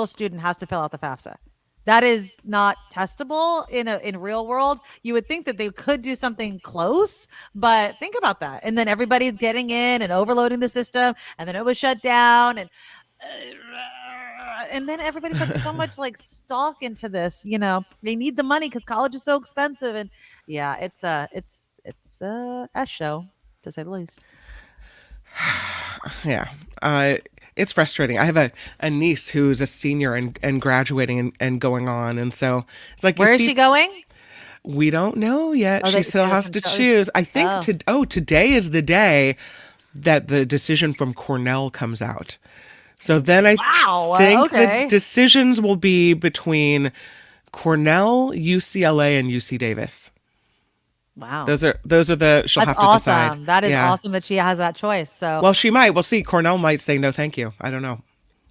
student has to fill out the FAFSA. That is not testable in real world. You would think that they could do something close, but think about that. And then everybody's getting in and overloading the system, and then it was shut down, and then everybody put so much stock into this. They need the money because college is so expensive, and it's a S show, to say the least. It's frustrating. I have a niece who's a senior and graduating and going on, and so it's like, where is she going? We don't know yet. She still has to choose. I think today is the day that the decision from Cornell comes out. So then I think the decisions will be between Cornell, UCLA, and UC Davis. Wow. Those are the she'll have to decide. That is awesome that she has that choice. So well, she might. We'll see. Cornell might say no, thank you. I don't know.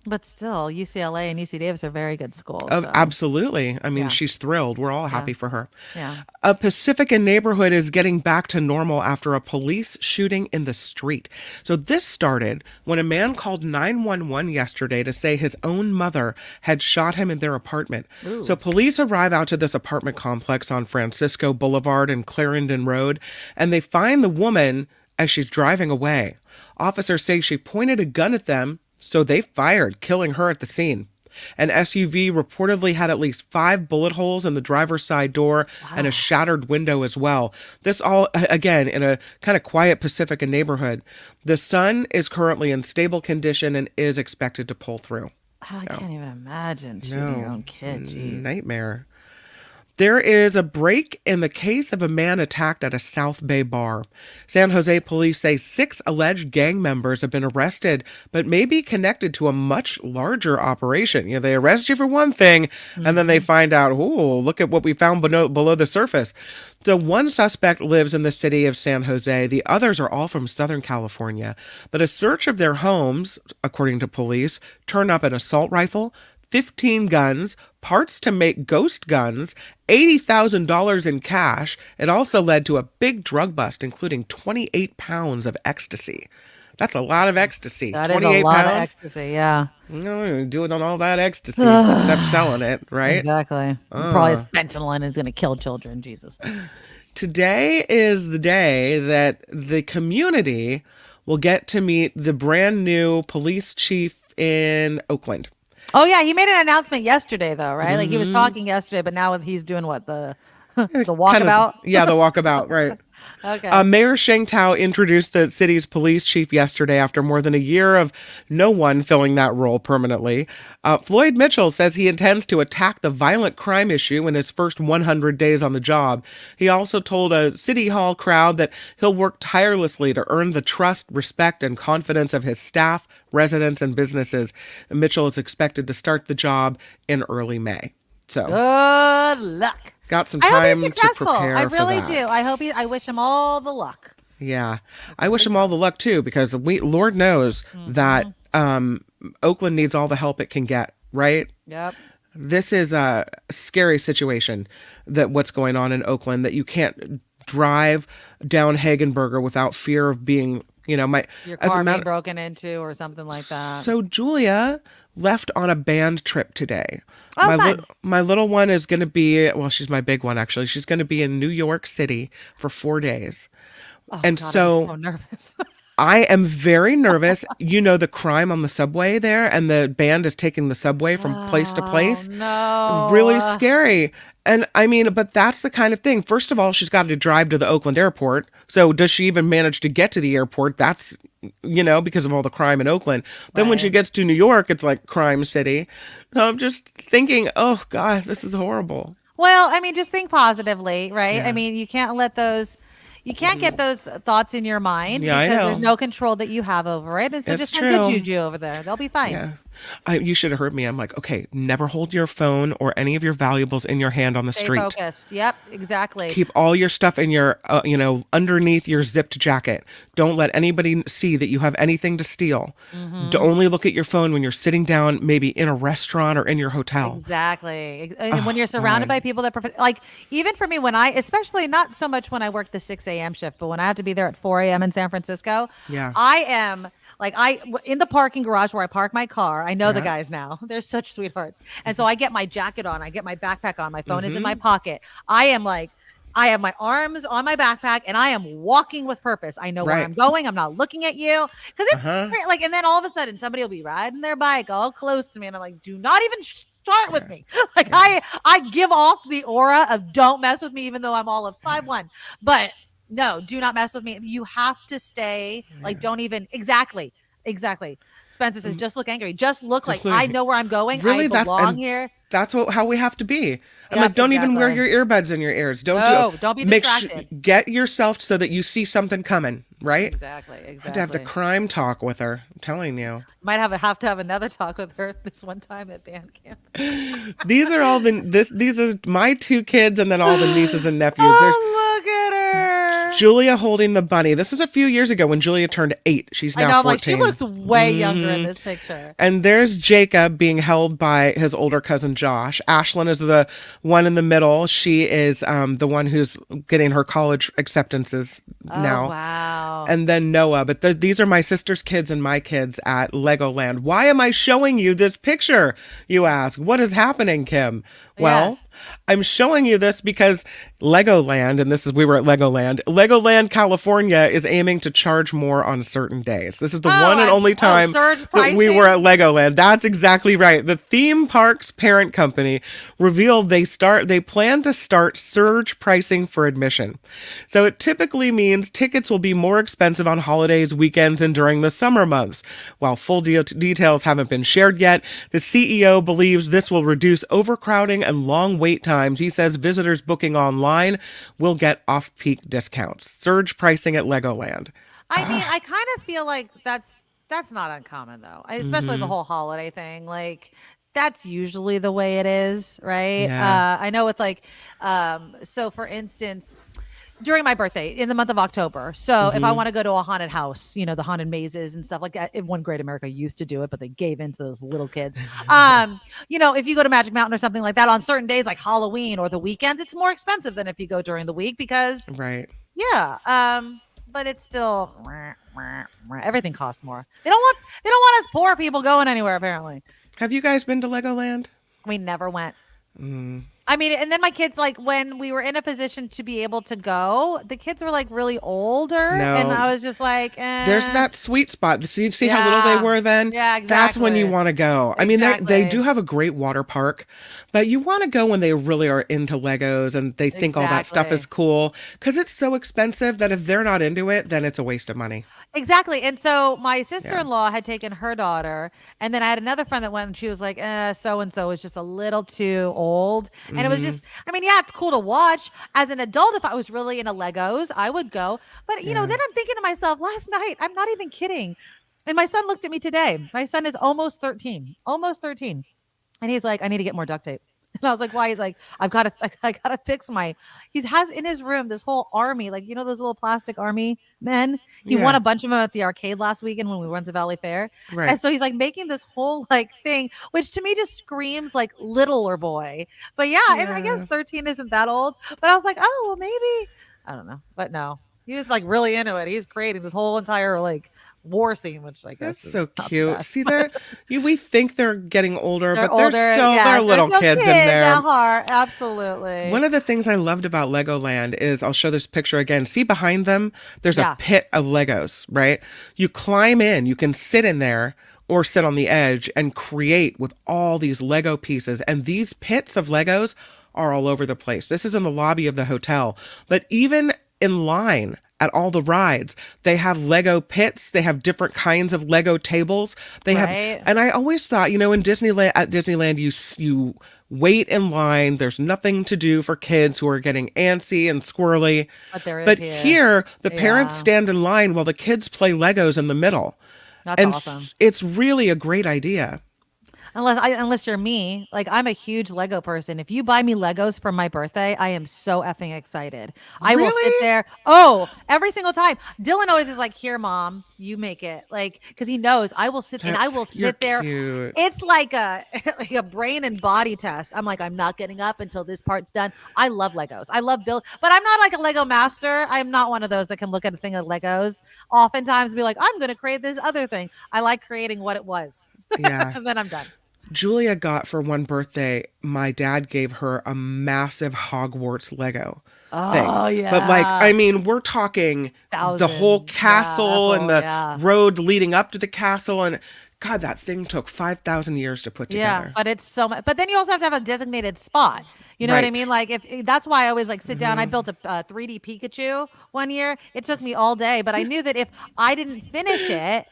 But still, UCLA and UC Davis are very good schools. So. Absolutely. I mean, she's thrilled. We're all happy for her. Yeah. A Pacifica neighborhood is getting back to normal after a police shooting in the street. So this started when a man called 911 yesterday to say his own mother had shot him in their apartment. Ooh. So police arrive out to this apartment complex on Francisco Boulevard and Clarendon Road, and they find the woman as she's driving away. Officers say she pointed a gun at them, so they fired, killing her at the scene. An SUV reportedly had at least 5 bullet holes in the driver's side door and a shattered window as well. This all, again, in a kind of quiet Pacifica neighborhood. The son is currently in stable condition and is expected to pull through. I can't even imagine shooting your own kid. Jeez. Nightmare. There is a break in the case of a man attacked at a South Bay bar. San Jose police say 6 alleged gang members have been arrested, but may be connected to a much larger operation. They arrest you for one thing, and then they find out, look at what we found below the surface. So one suspect lives in the city of San Jose. The others are all from Southern California. But a search of their homes, according to police, turned up an assault rifle, 15 guns, parts to make ghost guns, $80,000 in cash. It also led to a big drug bust, including 28 pounds of ecstasy. That's a lot of ecstasy. That is a lot of ecstasy, yeah. No, doing all that ecstasy, except selling it, right? Exactly. Probably fentanyl is going to kill children, Jesus. Today is the day that the community will get to meet the brand new police chief in Oakland. Oh yeah, he made an announcement yesterday though, right? Like he was Mhm. talking yesterday, but now he's doing what, the Kind walkabout? of, yeah, the walkabout, right. Okay. Mayor Sheng Tao introduced the city's police chief yesterday after more than a year of no one filling that role permanently. Floyd Mitchell says he intends to attack the violent crime issue in his first 100 days on the job. He also told a City Hall crowd that he'll work tirelessly to earn the trust, respect, and confidence of his staff, residents, and businesses. Mitchell is expected to start the job in early May. So good luck. Got some I hope time he's successful. to prepare I really for do. that. I wish him all the luck. Yeah, I wish him all the luck too, because Lord knows that Oakland needs all the help it can get. Right? Yep. This is a scary situation. That what's going on in Oakland, that you can't drive down Hagenberger without fear of being, Your car being broken into or something like that. So Julia left on a band trip today. Oh, My little one is going to be, well, she's my big one actually. She's going to be in New York City for 4 days. Oh, and God, so I'm so nervous. I am very nervous. The crime on the subway there, and the band is taking the subway from place to place. No. Really scary. And I mean, but that's the kind of thing. First of all, she's got to drive to the Oakland airport. So does she even manage to get to the airport? That's, because of all the crime in Oakland. Then when she gets to New York, it's like crime city. So I'm just thinking, oh God, this is horrible. Well, I mean, just think positively, right? Yeah. I mean, you can't get those thoughts in your mind Yeah, I because know. there's no control that you have over it. And so It's just send good true. juju over there. They'll be fine. Yeah. You should have heard me. I'm like, okay, never hold your phone or any of your valuables in your hand on the Stay street. focused. Yep, exactly. Keep all your stuff in your, underneath your zipped jacket. Don't let anybody see that you have anything to steal. Only look at your phone when you're sitting down, maybe in a restaurant or in your hotel. Exactly. And when you're surrounded by people that, even for me, especially not so much when I work the 6 a.m. shift, but when I have to be there at 4 a.m. in San Francisco, Yeah. I am in the parking garage where I park my car. I know the guys now. They're such sweethearts. And so I get my jacket on. I get my backpack on. My phone is in my pocket. I have my arms on my backpack and I am walking with purpose. I know where I'm going. I'm not looking at you. Because it's great. And then all of a sudden somebody will be riding their bike all close to me. And I'm like, do not even start with me. I give off the aura of don't mess with me, even though I'm all of 5'1". But no, do not mess with me. You have to stay. Don't even. Exactly. Spencer says, just look angry. Just look like I know where I'm going. Really, I belong here. That's how we have to be. I'm don't even wear your earbuds in your ears. Don't be distracted. Get yourself so that you see something coming, right? Exactly. I had to have the crime talk with her. I'm telling you. Might have to have another talk with her this one time at band camp. These are all these are my 2 kids and then all the nieces and nephews. Look at her. Julia holding the bunny. This is a few years ago when Julia turned 8. She's now 14. She looks way younger in this picture. And there's Jacob being held by his older cousin Josh. Ashlyn is the one in the middle. She is the one who's getting her college acceptances now. Wow. And then Noah. But these are my sister's kids and my kids at Legoland. Why am I showing you this picture, you ask? What is happening, Kim? Well, I'm showing you this because Legoland, and we were at Legoland, California is aiming to charge more on certain days. This is the one and only time that we were at Legoland. That's exactly right. The theme park's parent company revealed they plan to start surge pricing for admission. So it typically means tickets will be more expensive on holidays, weekends, and during the summer months. While full details haven't been shared yet, the CEO believes this will reduce overcrowding and long wait times. He says visitors booking online will get off-peak discounts. Surge pricing at Legoland. I mean, I kind of feel like that's not uncommon though, especially the whole holiday thing. That's usually the way it is, right? Yeah. I know with so for instance, during my birthday in the month of October. So if I want to go to a haunted house, the haunted mazes and stuff like that, One Great America used to do it, but they gave in to those little kids. If you go to Magic Mountain or something like that on certain days, like Halloween or the weekends, it's more expensive than if you go during the week because but it's still everything costs more. They don't want us poor people going anywhere apparently. Have you guys been to Legoland? We never went. I mean, and then my kids, like, when we were in a position to be able to go, the kids were like really older, and No. I was just like, There's that sweet spot. So you see how little they were then? Yeah, That's when you exactly. want to go. I mean, they Exactly. do have a great water park, but you want to go when they really are into Legos and they think all that stuff is Exactly. cool, because it's so expensive that if they're not into it, then it's a waste of money. Exactly. And so my sister-in-law had taken her daughter, and then I had another friend that went, and she was like, so and so is just a little too old. And it was just, I mean, yeah, it's cool to watch. As an adult, if I was really into Legos, I would go. But you know, then I'm thinking to myself, last night, I'm not even kidding. And my son looked at me today. My son is almost 13. Almost 13. And he's like, I need to get more duct tape. And I was like, why? He's like, I gotta fix my. He has in his room this whole army, like, you know, those little plastic army men. He won a bunch of them at the arcade last weekend when we went to Valley Fair. Right. And so he's like making this whole like thing, which to me just screams like littler boy. But yeah, and I guess 13 isn't that old. But I was like, oh well, maybe I don't know. But no, he was like really into it. He's creating this whole entire like war scene, which I guess That's so is not the cute. best. See, we think they're getting older, They're but they're older. still Yes, they're little still kids in kids there. at heart. Absolutely. One of the things I loved about Legoland is, I'll show this picture again. See behind them, there's Yeah. a pit of Legos, right? You climb in, you can sit in there or sit on the edge and create with all these Lego pieces. And these pits of Legos are all over the place. This is in the lobby of the hotel, but even in line at all the rides, they have Lego pits. They have different kinds of Lego tables. They have, Right. and I always thought, you know, in Disneyland, at Disneyland, you wait in line. There's nothing to do for kids who are getting antsy and squirrely. But there is But here. here, the parents Yeah. stand in line while the kids play Legos in the middle. That's And awesome. it's really a great idea. Unless you're me, like I'm a huge Lego person. If you buy me Legos for my birthday, I am so effing excited. I will sit Really? there. Every single time. Dylan always is like, "Here, mom, you make it." Like, because he knows I will sit and I will You're sit there. cute. It's like a like a brain and body test. I'm like, I'm not getting up until this part's done. I love Legos. I love build, but I'm not like a Lego master. I'm not one of those that can look at a thing of Legos oftentimes and be like, I'm going to create this other thing. I like creating what it was, Yeah. and then I'm done. Julia got for one birthday, my dad gave her a massive Hogwarts Lego thing. Oh yeah. But like, I mean, we're talking the whole Thousand. castle Yeah, and the yeah. road leading up to the castle. And God, that thing took 5,000 years to put Yeah, together. but it's so much. But then you also have to have a designated spot. You know what I Right. mean? Like if that's why I always like sit down. I built a 3D Pikachu one year. It took me all day, but I knew that if I didn't finish it,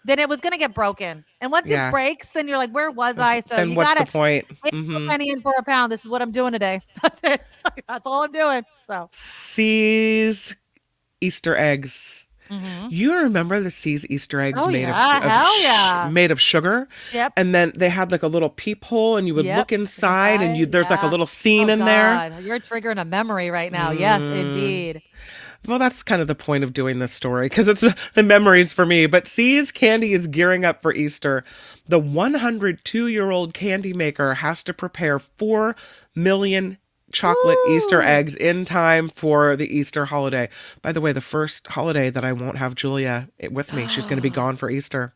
then it was gonna get broken. And once Yeah. it breaks, then you're like, where was I? So Then you what's gotta the point? it's a Mhm. penny in for a pound. This is what I'm doing today. That's it. That's all I'm doing. So C's Easter eggs. You remember the C's Easter eggs Oh, made yeah. Hell yeah. made of sugar? Yep. And then they had like a little peephole and you would Yep. look inside and there's like a Yeah. little scene Oh, in there. God. You're triggering a memory right now. Yes, indeed. Well, that's kind of the point of doing this story because it's the memories for me. But C's Candy is gearing up for Easter. The 102-year-old candy maker has to prepare 4 million chocolate Easter eggs in time for the Easter holiday. By the way, the first holiday that I won't have Julia with me. She's going to be gone for Easter.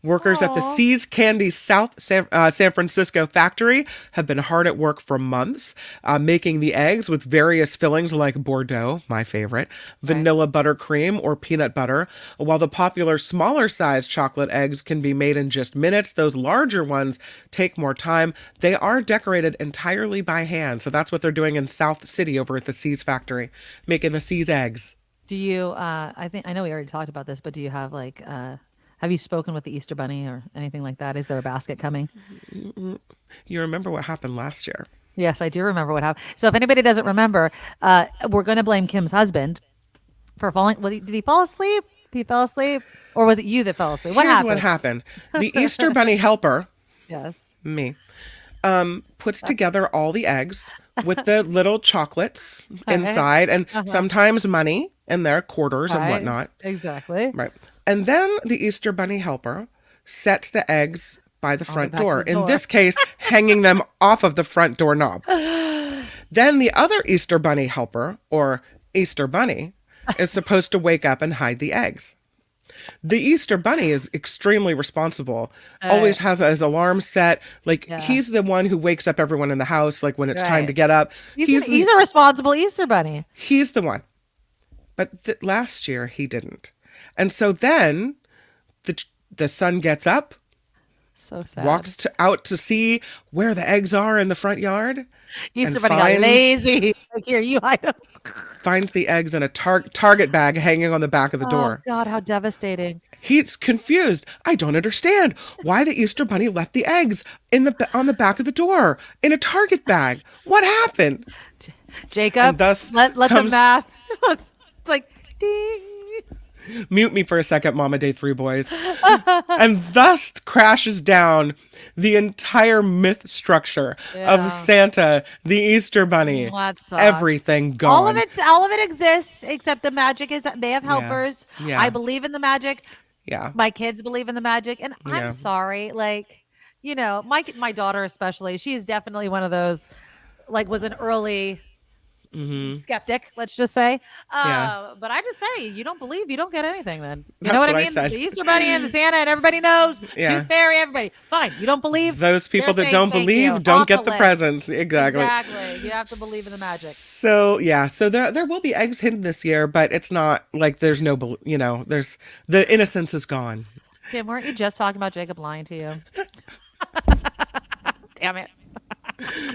Workers at the C's Candy South San Francisco factory have been hard at work for months, making the eggs with various fillings like Bordeaux, my favorite, vanilla buttercream, or peanut butter. While the popular smaller size chocolate eggs can be made in just minutes, those larger ones take more time. They are decorated entirely by hand. So that's what they're doing in South City over at the C's factory, making the C's eggs. Do you I know we already talked about this, but do you have like have you spoken with the Easter Bunny or anything like that? Is there a basket coming? You remember what happened last year? Yes, I do remember what happened. So if anybody doesn't remember, we're going to blame Kim's husband for falling. Did he fall asleep? He fell asleep, or was it you that fell asleep? What Here's happened? what happened. The Easter Bunny helper, Yes. me, puts together all the eggs with the little chocolates inside and sometimes money in there, quarters and Right. whatnot. Exactly. Right. And then the Easter Bunny helper sets the eggs by the front back of door. the In door. this case, hanging them off of the front door knob. Then the other Easter Bunny helper, or Easter Bunny, is supposed to wake up and hide the eggs. The Easter Bunny is extremely responsible. Always has his alarm set. Like he's the one who wakes up everyone in the house. Like when it's time to get up. He's a responsible Easter Bunny. He's the one. But last year he didn't. And so then the son gets up. So sad. Walks out to see where the eggs are in the front yard. Easter Bunny got lazy. Like, here, you hide them. Finds the eggs in a Target bag hanging on the back of the door. Oh, God, how devastating. He's confused. I don't understand why the Easter Bunny left the eggs on the back of the door in a Target bag. What happened? Jacob, let the math. It's like, ding. Mute me for a second, Mama Day 3 boys. And thus crashes down the entire myth structure of Santa, the Easter Bunny. That sucks. Everything gone. All of it exists, except the magic is that they have helpers. Yeah. I believe in the magic. Yeah. My kids believe in the magic. And I'm sorry. Like, my daughter especially, she's definitely one of those, like, was an early skeptic, let's just say. But I just say, you don't believe, you don't get anything then. You know what I mean? The Easter Bunny and the Santa and everybody knows. Tooth Fairy, everybody. Fine. You don't believe. Those people that don't believe don't get the presents. Exactly. Exactly. You have to believe in the magic. So, so there will be eggs hidden this year, but it's not like there's no, there's the innocence is gone. Kim, weren't you just talking about Jacob lying to you? Damn it.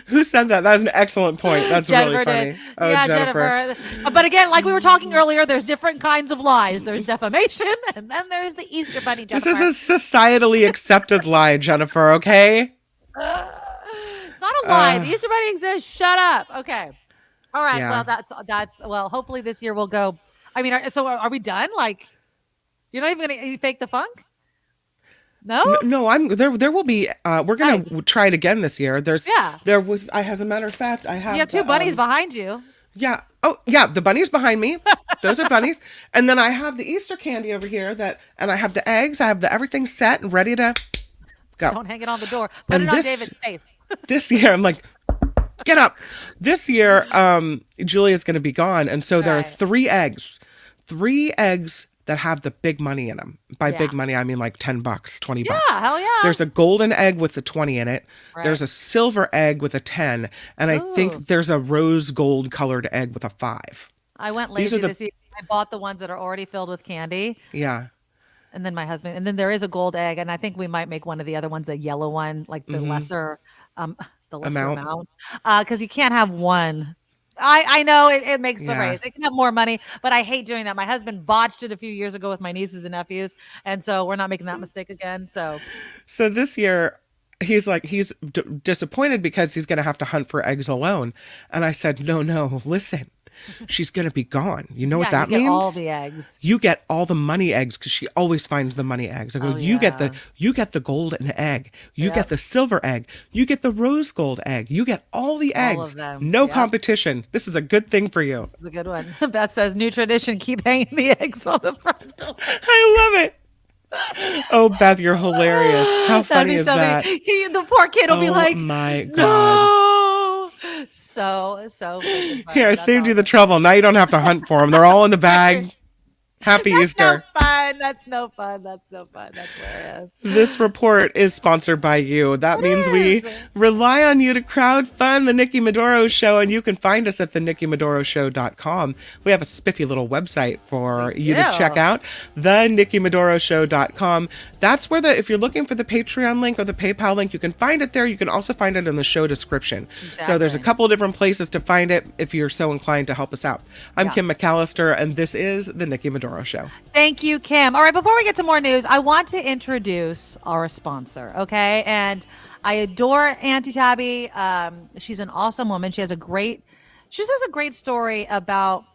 Who said that? That's an excellent point. That's Jennifer really funny. did. Oh, yeah, Jennifer. But again, like we were talking earlier, there's different kinds of lies. There's defamation, and then there's the Easter Bunny, Jennifer. This is a societally accepted lie, Jennifer, okay? It's not a lie. The Easter Bunny exists. Shut up. Okay. All right. Yeah. Well, hopefully this year we'll go. I mean, so are we done? Like, you're not even going to fake the funk? No, there will be. We're gonna try it again this year. As a matter of fact, I have. You have two bunnies behind you. Yeah. Oh, yeah. The bunnies behind me. Those are bunnies. And then I have the Easter candy over here. And I have the eggs. I have everything set and ready to go. Don't hang it on the door. Put it on David's face. This year, I'm like, get up. This year, Julia's gonna be gone, and so there are 3 eggs. 3 eggs that have the big money in them. By big money, I mean like $10, $20. Yeah, hell yeah. There's a golden egg with the 20 in it. Right. There's a silver egg with a 10. And I think there's a rose gold colored egg with a 5. I went lazy this year. I bought the ones that are already filled with candy. Yeah. And then my husband, and then there is a gold egg. And I think we might make one of the other ones, the yellow one, like the lesser amount. Because you can't have one. I know it makes the race. It can have more money, but I hate doing that. My husband botched it a few years ago with my nieces and nephews, and so we're not making that mistake again. So this year, he's disappointed because he's going to have to hunt for eggs alone. And I said, no, listen. She's going to be gone. You know what that means? You get all the eggs. You get all the money eggs because she always finds the money eggs. I go, you get the golden egg. You get the silver egg. You get the rose gold egg. You get all the eggs. All of them. No competition. This is a good thing for you. This is a good one. Beth says, new tradition, keep hanging the eggs on the front door. I love it. Oh, Beth, you're hilarious. How funny is that? The poor kid will be like, my God. No. So here, I saved you the trouble. Now you don't have to hunt for them. They're all in the bag. Happy Easter. That's no fun. That's hilarious. This report is sponsored by you. That means we rely on you to crowdfund the Nikki Maduro Show, and you can find us at thenikkimadoroshow.com. We have a spiffy little website for you to check out, thenikkimadoroshow.com. That's where if you're looking for the Patreon link or the PayPal link, you can find it there. You can also find it in the show description. Exactly. So there's a couple of different places to find it if you're so inclined to help us out. I'm Kim McAllister, and this is the Nikki Maduro Show. Thank you, Kim. All right, before we get to more news, I want to introduce our sponsor, okay? And I adore Auntie Tabby. She's an awesome woman. She has a great story about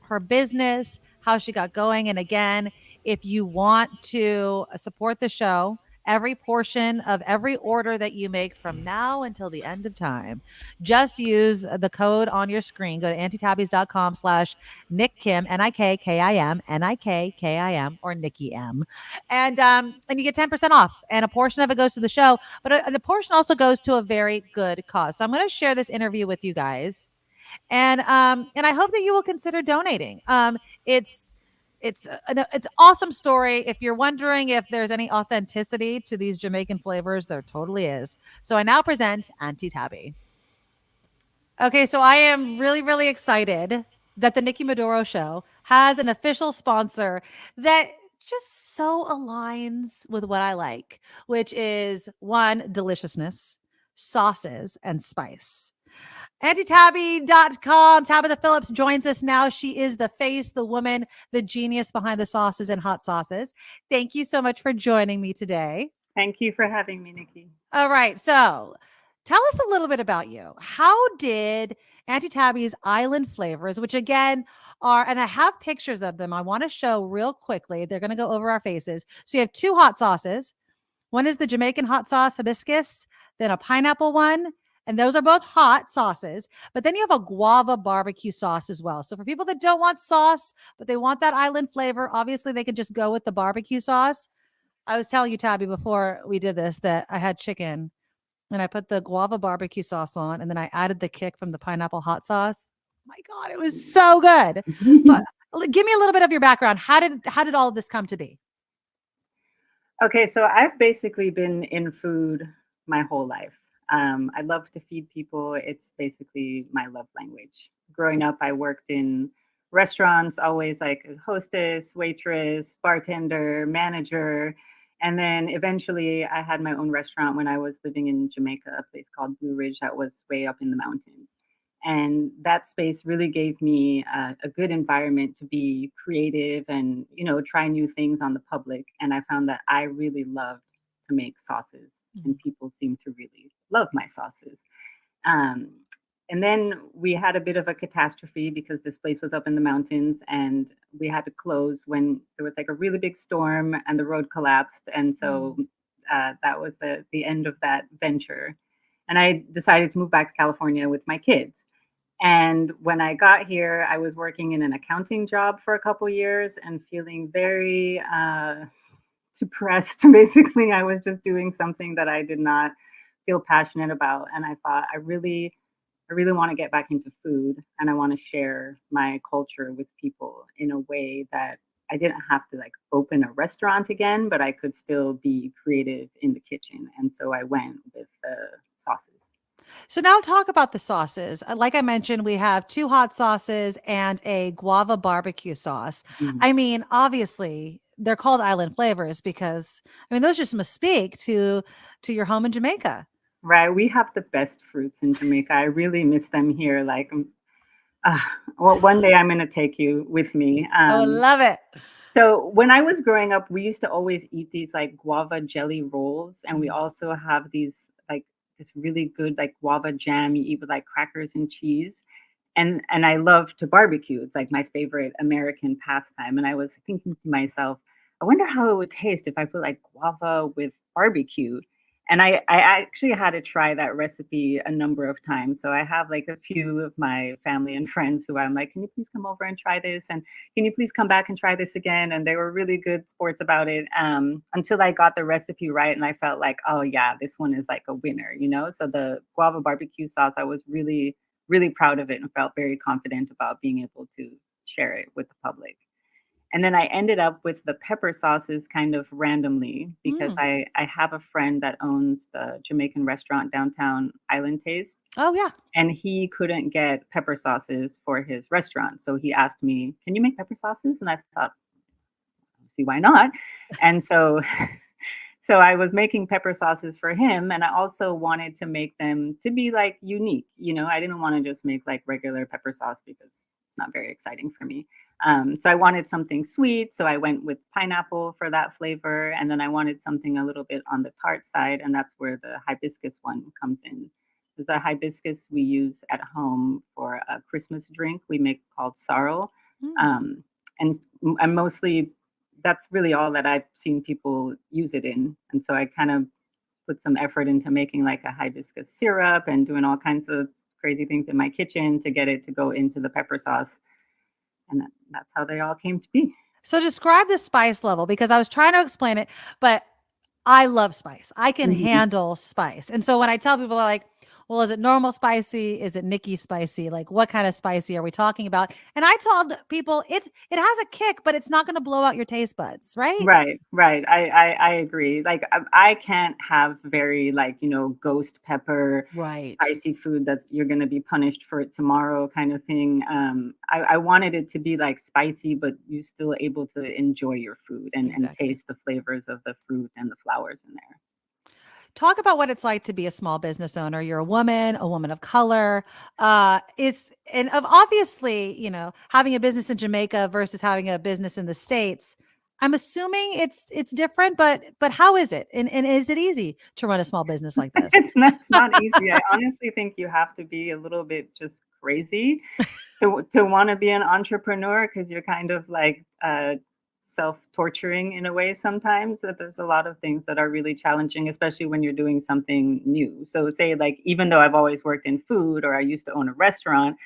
her business, how she got going. And again, if you want to support the show, every portion of every order that you make from now until the end of time, just use the code on your screen. Go to auntietabbys.com/NickKim, NIKKIM, NIKKIM, or Nikki M. And you get 10% off. And a portion of it goes to the show, but a portion also goes to a very good cause. So I'm going to share this interview with you guys. And I hope that you will consider donating. it's an awesome story. If you're wondering if there's any authenticity to these Jamaican flavors, there totally is. So I now present Auntie Tabby. Okay, so I am really, really excited that the Nikki Maduro Show has an official sponsor that just so aligns with what I like, which is one, deliciousness, sauces, and spice. AntieTabby.com. Tabitha Phillips joins us now. She is the face, the woman, the genius behind the sauces and hot sauces. Thank you so much for joining me today. Thank you for having me, Nikki. All right. So tell us a little bit about you. How did Auntie Tabby's Island Flavors, which again are, and I have pictures of them, I want to show real quickly. They're going to go over our faces. So you have two hot sauces. One is the Jamaican hot sauce, hibiscus, then a pineapple one. And those are both hot sauces. But then you have a guava barbecue sauce as well. So for people that don't want sauce, but they want that island flavor, obviously they can just go with the barbecue sauce. I was telling you, Tabby, before we did this, that I had chicken and I put the guava barbecue sauce on, and then I added the kick from the pineapple hot sauce. My God, it was so good. But give me a little bit of your background. How did all of this come to be? Okay, so I've basically been in food my whole life. I love to feed people. It's basically my love language. Growing up, I worked in restaurants, always like a hostess, waitress, bartender, manager. And then eventually I had my own restaurant when I was living in Jamaica, a place called Blue Ridge that was way up in the mountains. And that space really gave me a good environment to be creative and, try new things on the public. And I found that I really loved to make sauces, and people seem to really love my sauces. And then we had a bit of a catastrophe because this place was up in the mountains and we had to close when there was like a really big storm and the road collapsed. And so that was the end of that venture. And I decided to move back to California with my kids. And when I got here, I was working in an accounting job for a couple years and feeling very depressed. Basically, I was just doing something that I did not feel passionate about. And I thought, I really want to get back into food, and I want to share my culture with people in a way that I didn't have to like open a restaurant again, but I could still be creative in the kitchen. And so I went with the sauces. So now talk about the sauces. Like I mentioned, we have two hot sauces and a guava barbecue sauce. I mean, obviously they're called island flavors because those just must speak to your home in Jamaica. Right. We have the best fruits in Jamaica. I really miss them here. Like, well, one day I'm going to take you with me. Oh, love it. So when I was growing up, we used to always eat these like guava jelly rolls. And we also have these like this really good like guava jam you eat with like crackers and cheese. And I love to barbecue. It's like my favorite American pastime. And I was thinking to myself, I wonder how it would taste if I put like guava with barbecue. And I actually had to try that recipe a number of times. So I have like a few of my family and friends who I'm like, can you please come over and try this? And can you please come back and try this again? And they were really good sports about it until I got the recipe right. And I felt like, oh yeah, this one is like a winner, So the guava barbecue sauce, I was really, really proud of it and felt very confident about being able to share it with the public. And then I ended up with the pepper sauces kind of randomly because I have a friend that owns the Jamaican restaurant downtown Island Taste. Oh, yeah. And he couldn't get pepper sauces for his restaurant. So he asked me, can you make pepper sauces? And I thought, see, why not? And so I was making pepper sauces for him. And I also wanted to make them to be like unique. I didn't want to just make like regular pepper sauce because it's not very exciting for me. So I wanted something sweet. So I went with pineapple for that flavor. And then I wanted something a little bit on the tart side. And that's where the hibiscus one comes in. There's a hibiscus we use at home for a Christmas drink we make called sorrel. And mostly that's really all that I've seen people use it in. And so I kind of put some effort into making like a hibiscus syrup and doing all kinds of crazy things in my kitchen to get it to go into the pepper sauce. And that's how they all came to be. So describe the spice level, because I was trying to explain it, but I love spice. I can handle spice. And so when I tell people like, well, is it normal spicy? Is it Nikki spicy? Like, what kind of spicy are we talking about? And I told people it has a kick, but it's not going to blow out your taste buds, right? Right. I agree. Like I can't have very like, ghost pepper Right. spicy food that's you're going to be punished for it tomorrow kind of thing. I wanted it to be like spicy, but you still able to enjoy your food and Exactly. taste the flavors of the fruit and the flowers in there. Talk about what it's like to be a small business owner. You're a woman of color. Obviously, having a business in Jamaica versus having a business in the States. I'm assuming it's different, but how is it? And is it easy to run a small business like this? It's not easy. I honestly think you have to be a little bit just crazy to want to be an entrepreneur, because you're kind of like self-torturing in a way sometimes. That there's a lot of things that are really challenging, especially when you're doing something new. So say like, even though I've always worked in food, or I used to own a restaurant,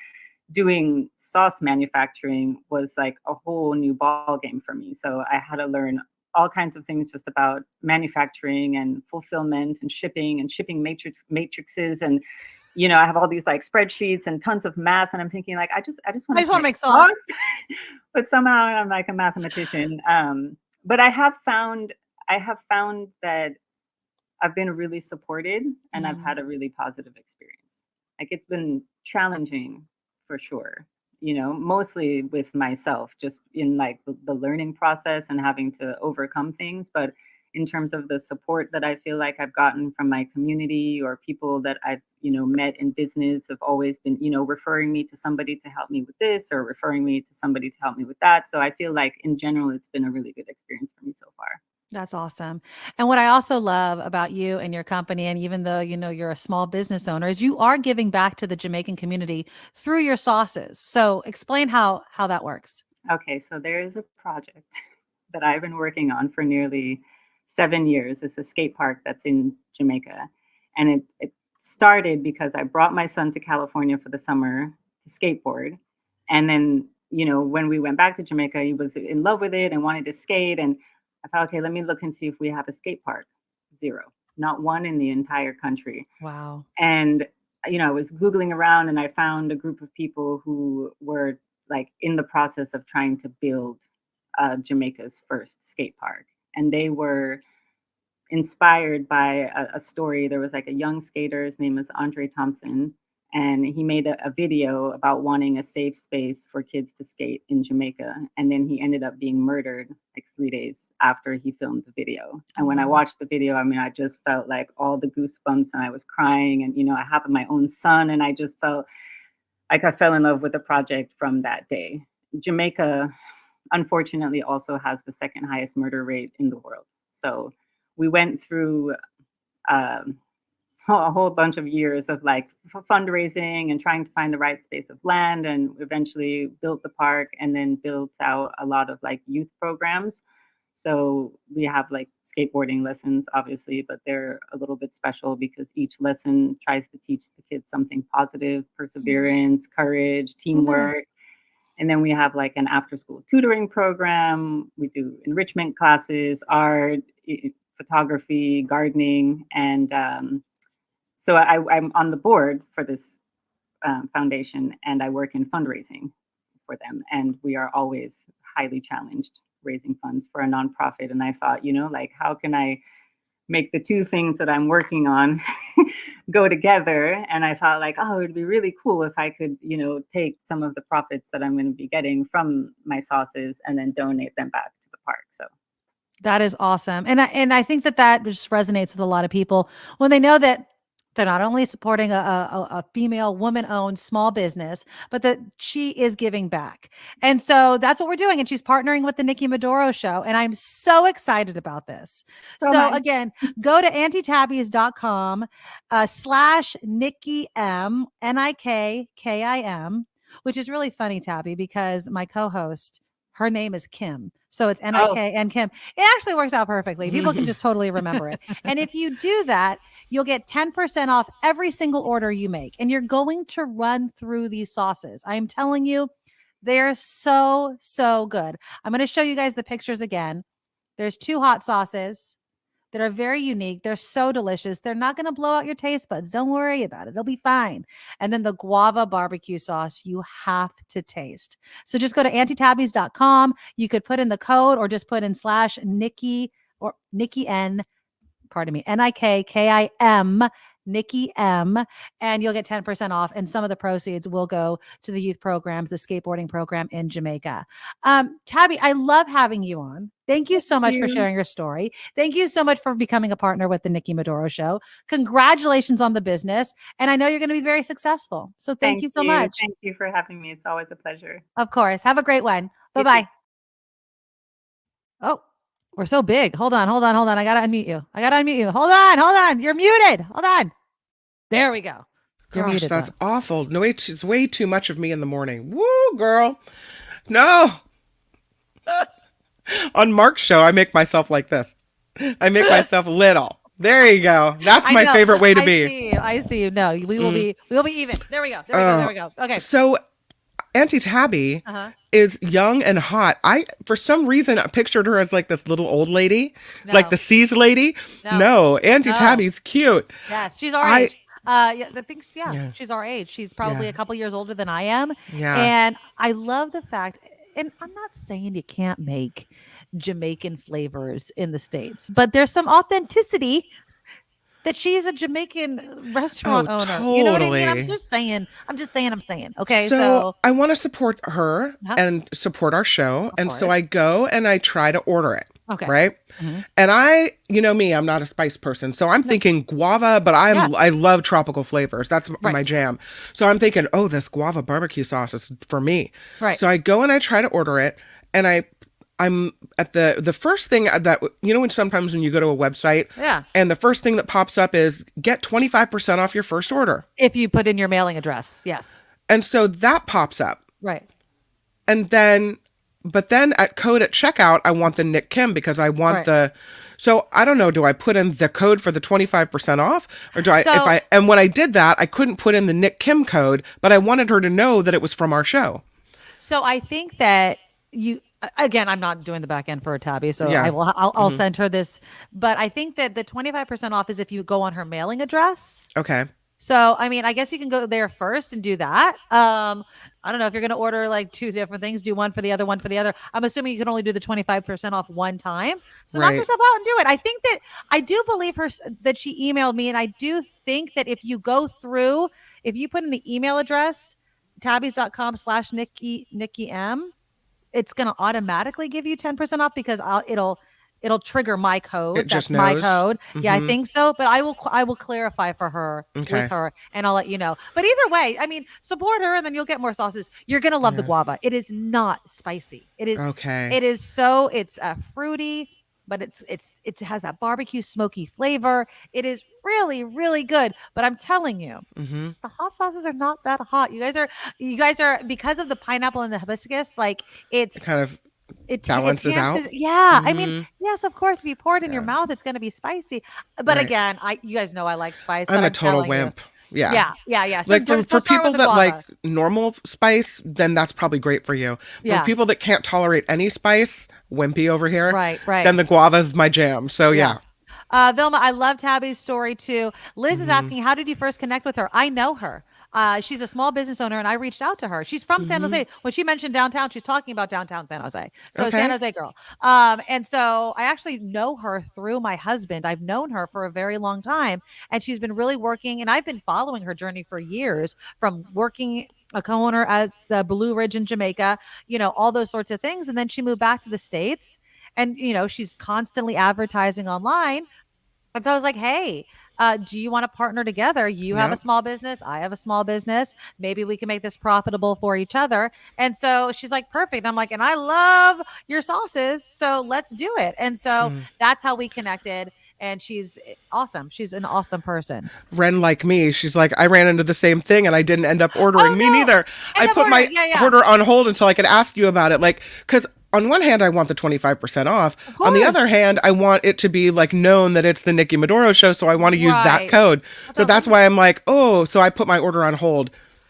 doing sauce manufacturing was like a whole new ball game for me. So I had to learn all kinds of things just about manufacturing and fulfillment and shipping matrices. And I have all these like spreadsheets and tons of math, and I'm thinking like I just want to make sauce. But somehow I'm like a mathematician. But I have found that I've been really supported, and I've had a really positive experience. Like it's been challenging for sure, mostly with myself, just in like the learning process and having to overcome things. But in terms of the support that I feel like I've gotten from my community, or people that I've, met in business, have always been, referring me to somebody to help me with this, or referring me to somebody to help me with that. So I feel like in general, it's been a really good experience for me so far. That's awesome. And what I also love about you and your company, and even though you're a small business owner, is you are giving back to the Jamaican community through your sauces. So explain how that works. Okay, so there is a project that I've been working on for nearly 7 years. It's a skate park that's in Jamaica. And it started because I brought my son to California for the summer to skateboard. And then, when we went back to Jamaica, he was in love with it and wanted to skate. And I thought, okay, let me look and see if we have a skate park. Zero, not one in the entire country. Wow. And, I was Googling around, and I found a group of people who were like in the process of trying to build Jamaica's first skate park. And they were inspired by a story. There was like a young skater, his name is Andre Thompson, and he made a video about wanting a safe space for kids to skate in Jamaica. And then he ended up being murdered like 3 days after he filmed the video. And when I watched the video, I mean, I just felt like all the goosebumps, and I was crying. And, I have my own son, and I just felt like I fell in love with the project from that day. Jamaica, unfortunately, also has the second highest murder rate in the world. So we went through a whole bunch of years of like fundraising and trying to find the right space of land, and eventually built the park, and then built out a lot of like youth programs. So we have like skateboarding lessons, obviously, but they're a little bit special because each lesson tries to teach the kids something positive: perseverance, courage, teamwork. And then we have like an after school tutoring program. We do enrichment classes, art, photography, gardening. And so I'm on the board for this foundation, and I work in fundraising for them. And we are always highly challenged raising funds for a nonprofit. And I thought, like, how can I make the two things that I'm working on go together? And I thought like, oh, it'd be really cool if I could, take some of the profits that I'm going to be getting from my sauces and then donate them back to the park. So that is awesome. And I think that just resonates with a lot of people when they know that they're not only supporting a female woman-owned small business, but that she is giving back. And so that's what we're doing. And she's partnering with the Nikki Maduro Show. And I'm so excited about this. So again, go to auntietabbys.com /Nikki M, NIKKIM, which is really funny, Tabby, because my co-host, her name is Kim. So it's N-I-K and Kim. It actually works out perfectly. People can just totally remember it. And if you do that, you'll get 10% off every single order you make. And you're going to run through these sauces. I'm telling you, they're so, so good. I'm going to show you guys the pictures again. There's 2 hot sauces. that are very unique. They're so delicious. They're not going to blow out your taste buds. Don't worry about it. It'll be fine. And then the guava barbecue sauce you have to taste. So just go to antitabbies.com. You could put in the code or just put in /Nikki or Nikki N, pardon me, NIKKIM, Nikki M, and you'll get 10% off. And some of the proceeds will go to the youth programs, the skateboarding program in Jamaica. Tabby, I love having you on. Thank you so much for sharing your story. Thank you so much for becoming a partner with the Nikki Maduro Show. Congratulations on the business. And I know you're going to be very successful. So thank you so much. Thank you for having me. It's always a pleasure. Of course. Have a great one. Bye-bye. Oh, we're so big. Hold on. I got to unmute you. Hold on. You're muted. Hold on. There we go. You're Gosh, muted, that's though. awful. No, it's way too much of me in the morning. Woo, girl. No. On Mark's show, I make myself like this. I make myself little. There you go. That's my favorite way to be. I see you. No, we will be even. There we go. Okay. So Auntie Tabby is young and hot. I, for some reason, I pictured her as like this little old lady, like the C's lady. No, Auntie Tabby's cute. Yes, she's our age. She's our age. She's probably a couple years older than I am. Yeah. And I love the fact, and I'm not saying you can't make Jamaican flavors in the States, but there's some authenticity that she's a Jamaican restaurant owner. Totally. You know what I mean? I'm just saying. Okay. So I want to support her and support our show. And so I go and I try to order it. Okay. Right. And you know me, I'm not a spice person. So I'm thinking guava, but I love tropical flavors. That's my jam. So I'm thinking, oh, this guava barbecue sauce is for me. Right. So I go and I try to order it, and I'm at the first thing that, you know, when sometimes when you go to a website and the first thing that pops up is get 25% off your first order. If you put in your mailing address. Yes. And so that pops up. Right. And then, but then at code at checkout, I want the Nick Kim because I want so I don't know, do I put in the code for the 25% off or do and when I did that, I couldn't put in the Nick Kim code, but I wanted her to know that it was from our show. So I think that again, I'm not doing the back end for Tabby, so I'll send her this. But I think that the 25% off is if you go on her mailing address. Okay. So, I mean, I guess you can go there first and do that. I don't know if you're going to order like two different things, do one for the other, one for the other. I'm assuming you can only do the 25% off one time. So knock yourself out and do it. I think that I do believe her that she emailed me. And I do think that if you go through, if you put in the email address, tabbies.com/Nikki M, it's going to automatically give you 10% off because it'll trigger my code. That's my code. Yeah, I think so. But I will clarify for her with her, and I'll let you know. But either way, I mean, support her, and then you'll get more sauces. You're gonna love the guava. It is not spicy. It is It is so it's fruity, but it has that barbecue smoky flavor. It is really, really good. But I'm telling you, the hot sauces are not that hot. You guys are because of the pineapple and the hibiscus, like it balances out. I mean, yes, of course, if you pour it in your mouth, it's going to be spicy. But again, you guys know I like spice. I'm a total wimp. Yeah. So like for people that like normal spice, then that's probably great for you. For people that can't tolerate any spice, wimpy over here. Right. Then the guava's my jam. So yeah. Vilma, I love Tabby's story too. Liz is asking, how did you first connect with her? I know her. She's a small business owner, and I reached out to her. She's from San Jose. When she mentioned downtown, she's talking about downtown San Jose. So San Jose girl. And so I actually know her through my husband. I've known her for a very long time, and she's been really working, and I've been following her journey for years, from working a co-owner at the Blue Ridge in Jamaica, you know, all those sorts of things. And then she moved back to the States, and, you know, she's constantly advertising online. And so I was like, hey, do you want to partner together? You have a small business. I have a small business. Maybe we can make this profitable for each other. And so she's like, perfect. And I'm like, and I love your sauces, so let's do it. And so that's how we connected. And she's awesome. She's an awesome person. Ren, like me, she's like, I ran into the same thing and I didn't end up ordering. Me neither. I put my order on hold until I could ask you about it. Like, because on one hand, I want the 25% off. On the other hand, I want it to be like known that it's the Nikki Maduro show. So I want to use that code. So that's why I'm like, oh, so I put my order on hold.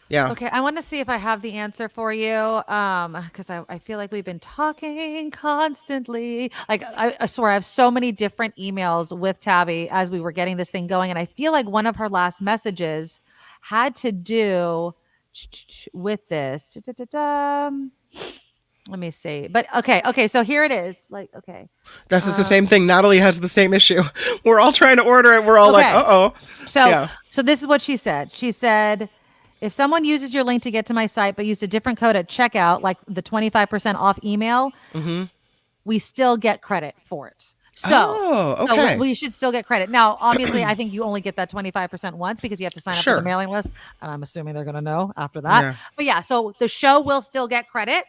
Yeah. Okay, I want to see if I have the answer for you. Because I feel like we've been talking constantly. Like I swear I have so many different emails with Tabby as we were getting this thing going. And I feel like one of her last messages had to do with this. Let me see. But okay, so here it is. Like, okay. That's just the same thing. Natalie has the same issue. We're all trying to order it. We're all like, uh-oh. So this is what she said. She said, if someone uses your link to get to my site, but used a different code at checkout, like the 25% off email, we still get credit for it. So we should still get credit. Now, obviously, I think you only get that 25% once because you have to sign up for the mailing list. And I'm assuming they're going to know after that. Yeah. But yeah, so the show will still get credit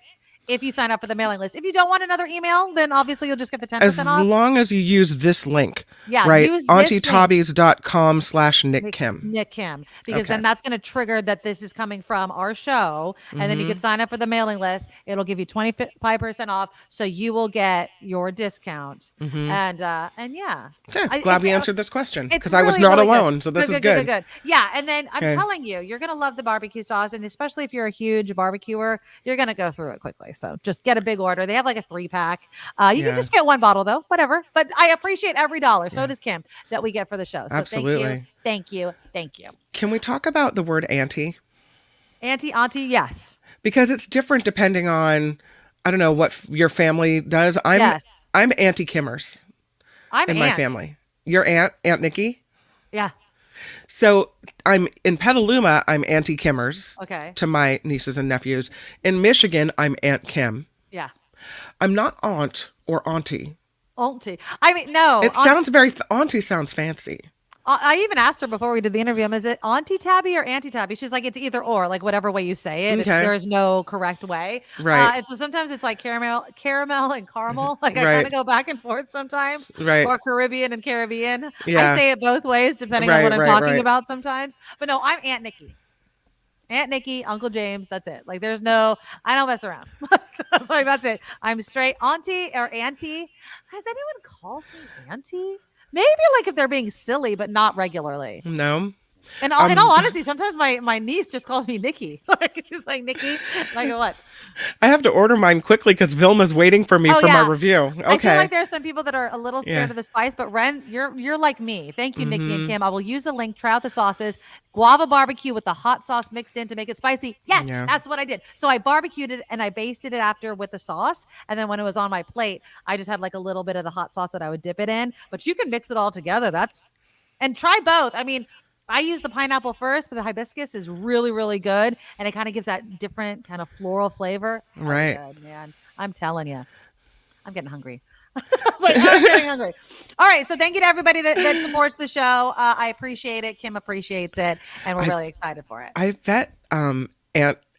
if you sign up for the mailing list. If you don't want another email, then obviously you'll just get the 10% off. As long as you use this link. Yeah, right? Use AuntieTobbies.com/Nick Kim. Nick Kim. Because then that's going to trigger that this is coming from our show. And then you can sign up for the mailing list. It'll give you 25% off. So you will get your discount. And yeah. Okay. Glad we answered this question because really, I was not really alone. Good. So this is good. Good. Yeah. And then I'm telling you, you're going to love the barbecue sauce. And especially if you're a huge barbecuer, you're going to go through it quickly. So just get a big order. They have like a 3-pack. You can just get one bottle though, whatever. But I appreciate every dollar. So does Kim that we get for the show. So absolutely. Thank you. Can we talk about the word auntie? Auntie, yes. Because it's different depending on, I don't know what your family does. I'm Auntie Kimmers. I'm in my family. Your Aunt Nikki? Yeah. So I'm in Petaluma, I'm Auntie Kimmers. Okay. To my nieces and nephews. In Michigan, I'm Aunt Kim. Yeah. I'm not aunt or auntie. Auntie. I mean, no. It sounds auntie sounds fancy. I even asked her before we did the interview, is it Auntie Tabby or Auntie Tabby? She's like, it's either or, like whatever way you say it. There's no correct way. Right. And so sometimes it's like caramel and caramel. Like I kind of go back and forth sometimes. Right. Or Caribbean and Caribbean. Yeah. I say it both ways depending on what I'm talking about sometimes. But no, I'm Aunt Nikki. Aunt Nikki, Uncle James, that's it. Like I don't mess around. Like that's it. I'm straight auntie or auntie. Has anyone called me auntie? Maybe like if they're being silly, but not regularly. No. And in all honesty, sometimes my niece just calls me Nikki. Like she's like Nikki. Like what? I have to order mine quickly because Vilma's waiting for me for my review. Okay. I feel like there's some people that are a little scared of the spice, but Ren, you're like me. Thank you, Nikki and Kim. I will use the link. Try out the sauces. Guava barbecue with the hot sauce mixed in to make it spicy. Yes, that's what I did. So I barbecued it and I basted it after with the sauce. And then when it was on my plate, I just had like a little bit of the hot sauce that I would dip it in. But you can mix it all together. And try both. I mean, I use the pineapple first, but the hibiscus is really, really good. And it kind of gives that different kind of floral flavor. Right. Good, man. I'm telling you. I'm getting hungry. I'm getting hungry. All right. So thank you to everybody that supports the show. I appreciate it. Kim appreciates it. And we're really excited for it. I bet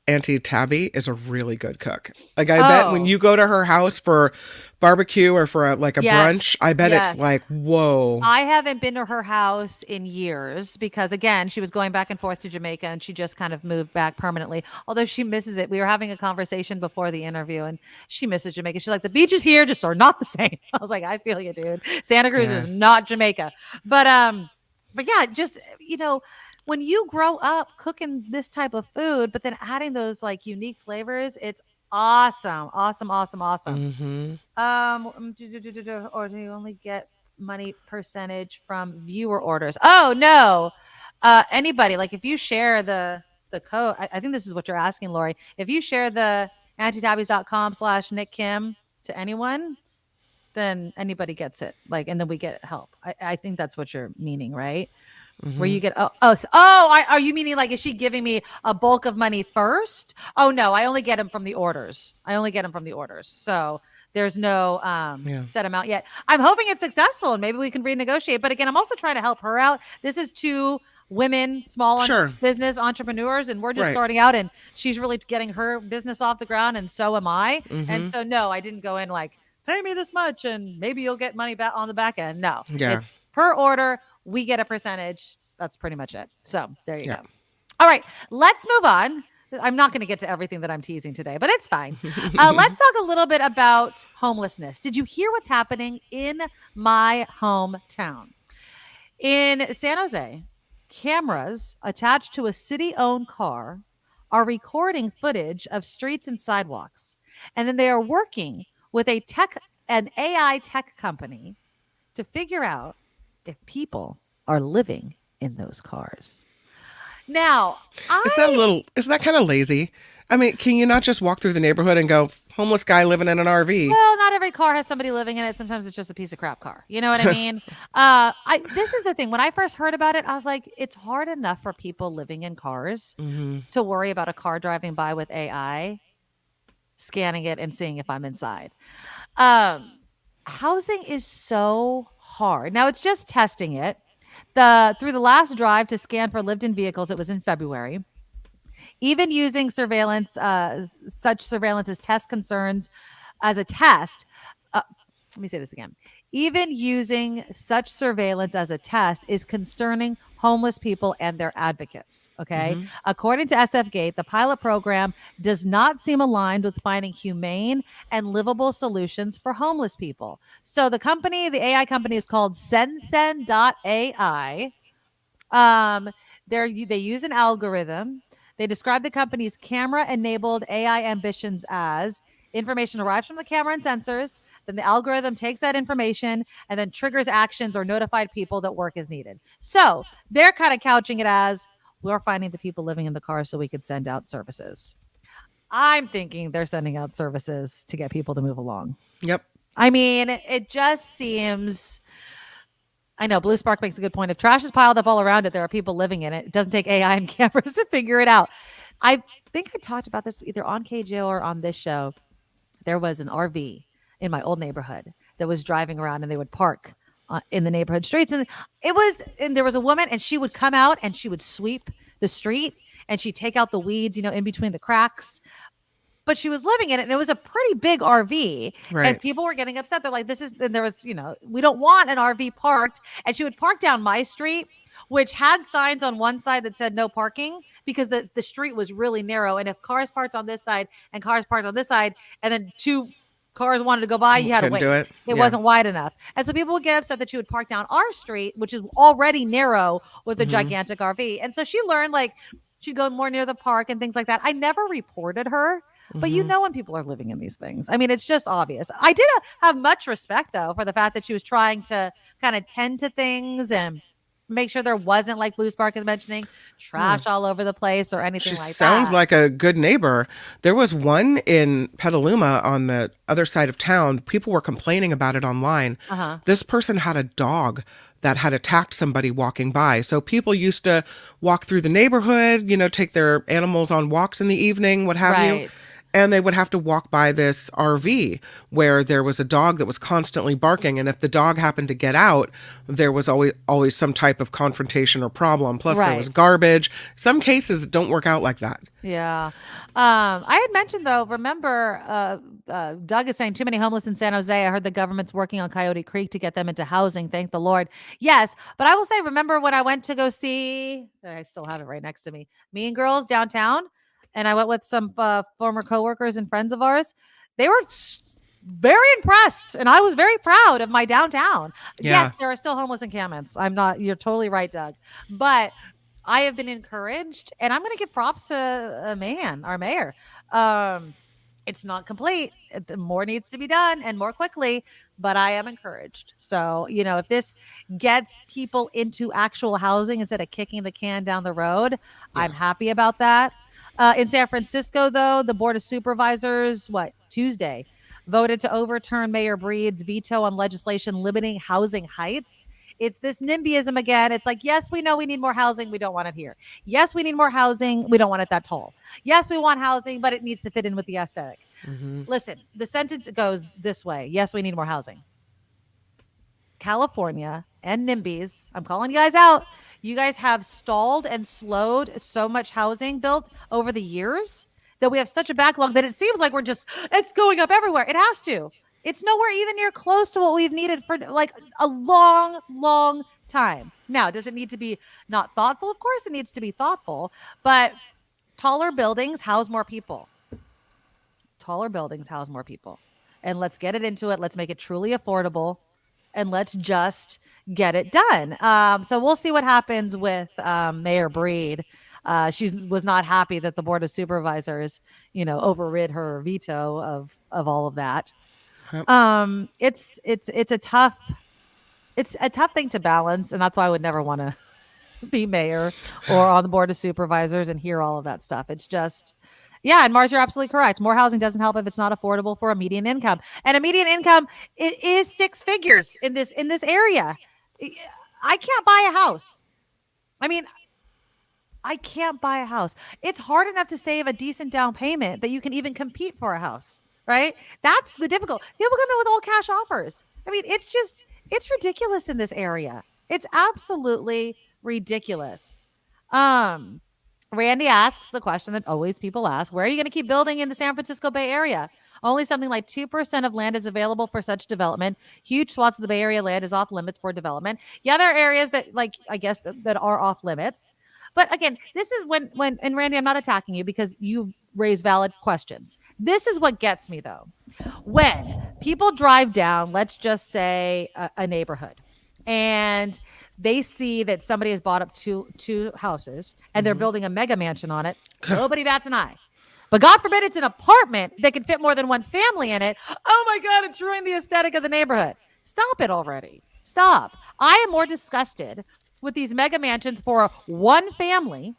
Auntie Tabby is a really good cook. Like I bet when you go to her house for barbecue or for a brunch, I bet it's like, whoa. I haven't been to her house in years because again, she was going back and forth to Jamaica and she just kind of moved back permanently. Although she misses it. We were having a conversation before the interview and she misses Jamaica. She's like, the beaches here just are not the same. I was like, I feel you, dude. Santa Cruz is not Jamaica. But yeah, just, when you grow up cooking this type of food, but then adding those like unique flavors, it's awesome. Mm-hmm. Or do you only get money percentage from viewer orders? Oh no. Anybody, like if you share the code, I think this is what you're asking, Lori. If you share the auntietabbys.com/Nick Kim to anyone, then anybody gets it. Like, and then we get help. I think that's what you're meaning, right? Mm-hmm. Where you get are you meaning like is she giving me a bulk of money first? Oh no, I only get them from the orders. So there's no set amount yet. I'm hoping it's successful and maybe we can renegotiate. But again, I'm also trying to help her out. This is 2 women, small business entrepreneurs, and we're just starting out. And she's really getting her business off the ground, and so am I. Mm-hmm. And so no, I didn't go in like pay me this much and maybe you'll get money back on the back end. No, it's per order. We get a percentage. That's pretty much it. So there you go. All right, let's move on. I'm not going to get to everything that I'm teasing today, but it's fine. Let's talk a little bit about homelessness. Did you hear what's happening in my hometown? In San Jose, cameras attached to a city-owned car are recording footage of streets and sidewalks. And then they are working with an AI tech company to figure out if people are living in those cars. Now, Is that kind of lazy? I mean, can you not just walk through the neighborhood and go, homeless guy living in an RV? Well, not every car has somebody living in it. Sometimes it's just a piece of crap car. You know what I mean? This is the thing. When I first heard about it, I was like, it's hard enough for people living in cars to worry about a car driving by with AI, scanning it and seeing if I'm inside. Housing is so hard. Now it's just testing it. Through the last drive to scan for lived-in vehicles, it was in February. Even using surveillance, such surveillance as test concerns as a test. Let me say this again. Even using such surveillance as a test is concerning homeless people and their advocates. Okay. According to SF Gate, the pilot program does not seem aligned with finding humane and livable solutions for homeless people. So the AI company is called Sensen.ai. They use an algorithm. They describe the company's camera-enabled AI ambitions as information arrives from the camera and sensors, then the algorithm takes that information and then triggers actions or notified people that work is needed. So they're kind of couching it as, we're finding the people living in the car so we could send out services. I'm thinking they're sending out services to get people to move along. Yep. I mean, it just seems... I know Blue Spark makes a good point. If trash is piled up all around it, there are people living in it. It doesn't take AI and cameras to figure it out. I think I talked about this either on KJO or on this show. There was an RV in my old neighborhood that was driving around, and they would park in the neighborhood streets. And there was a woman, and she would come out and she would sweep the street, and she'd take out the weeds, in between the cracks. But she was living in it, and it was a pretty big RV. Right. And people were getting upset. They're like, there was, we don't want an RV parked. And she would park down my street, which had signs on one side that said no parking, because the street was really narrow. And if cars parked on this side and cars parked on this side, and then two cars wanted to go by, you had to wait. Do it. It wasn't wide enough. And so people would get upset that she would park down our street, which is already narrow with a gigantic RV. And so she learned, she'd go more near the park and things like that. I never reported her. But when people are living in these things. I mean, it's just obvious. I did have much respect, though, for the fact that she was trying to kind of tend to things and make sure there wasn't, like Blue Spark is mentioning, trash all over the place or anything like that. She sounds like a good neighbor. There was one in Petaluma on the other side of town. People were complaining about it online. This person had a dog that had attacked somebody walking by. So people used to walk through the neighborhood, take their animals on walks in the evening, what have you. And they would have to walk by this RV where there was a dog that was constantly barking. And if the dog happened to get out, there was always some type of confrontation or problem. Plus there was garbage. Some cases don't work out like that. Yeah. I had mentioned, though, remember, Doug is saying too many homeless in San Jose. I heard the government's working on Coyote Creek to get them into housing. Thank the Lord. Yes. But I will say, remember when I went to go see, I still have it right next to me, Mean Girls downtown? And I went with some former coworkers and friends of ours. They were very impressed, and I was very proud of my downtown. Yeah. Yes, there are still homeless encampments. You're totally right, Doug. But I have been encouraged, and I'm going to give props to our mayor. It's not complete. More needs to be done, and more quickly, but I am encouraged. So, if this gets people into actual housing instead of kicking the can down the road, I'm happy about that. In San Francisco, though, the Board of Supervisors, Tuesday, voted to overturn Mayor Breed's veto on legislation limiting housing heights. It's this NIMBYism again. It's like, yes, we know we need more housing. We don't want it here. Yes, we need more housing. We don't want it that tall. Yes, we want housing, but it needs to fit in with the aesthetic. Listen, the sentence goes this way. Yes, we need more housing. California and NIMBYs, I'm calling you guys out. You guys have stalled and slowed so much housing built over the years that we have such a backlog that it seems like it's going up everywhere. It has to. It's nowhere even near close to what we've needed for a long, long time. Now, does it need to be not thoughtful? Of course it needs to be thoughtful, but taller buildings house more people. And let's get it into it. Let's make it truly affordable. And let's just get it done. So we'll see what happens with Mayor Breed. She was not happy that the Board of Supervisors, overrid her veto of all of that. Yep. It's a tough thing to balance, and that's why I would never want to be mayor or on the Board of Supervisors and hear all of that stuff. It's just, yeah. And Mars, you're absolutely correct. More housing doesn't help if it's not affordable for a median income, and a median income is six figures in this area. I can't buy a house. I mean, I can't buy a house. It's hard enough to save a decent down payment that you can even compete for a house, right? That's the difficult. People come in with all cash offers. I mean, it's ridiculous in this area. It's absolutely ridiculous. Randy asks the question that always people ask, where are you going to keep building in the San Francisco Bay Area? Only something like 2% of land is available for such development. Huge swaths of the Bay Area land is off limits for development. Yeah, there are areas that, like, I guess that are off limits. But again, this is when, and Randy, I'm not attacking you because you raise valid questions. This is what gets me, though. When people drive down, let's just say a neighborhood, and they see that somebody has bought up two houses and they're building a mega mansion on it, nobody bats an eye. But God forbid it's an apartment that can fit more than one family in it. Oh my God, it's ruined the aesthetic of the neighborhood. Stop it already. Stop. I am more disgusted with these mega mansions for one family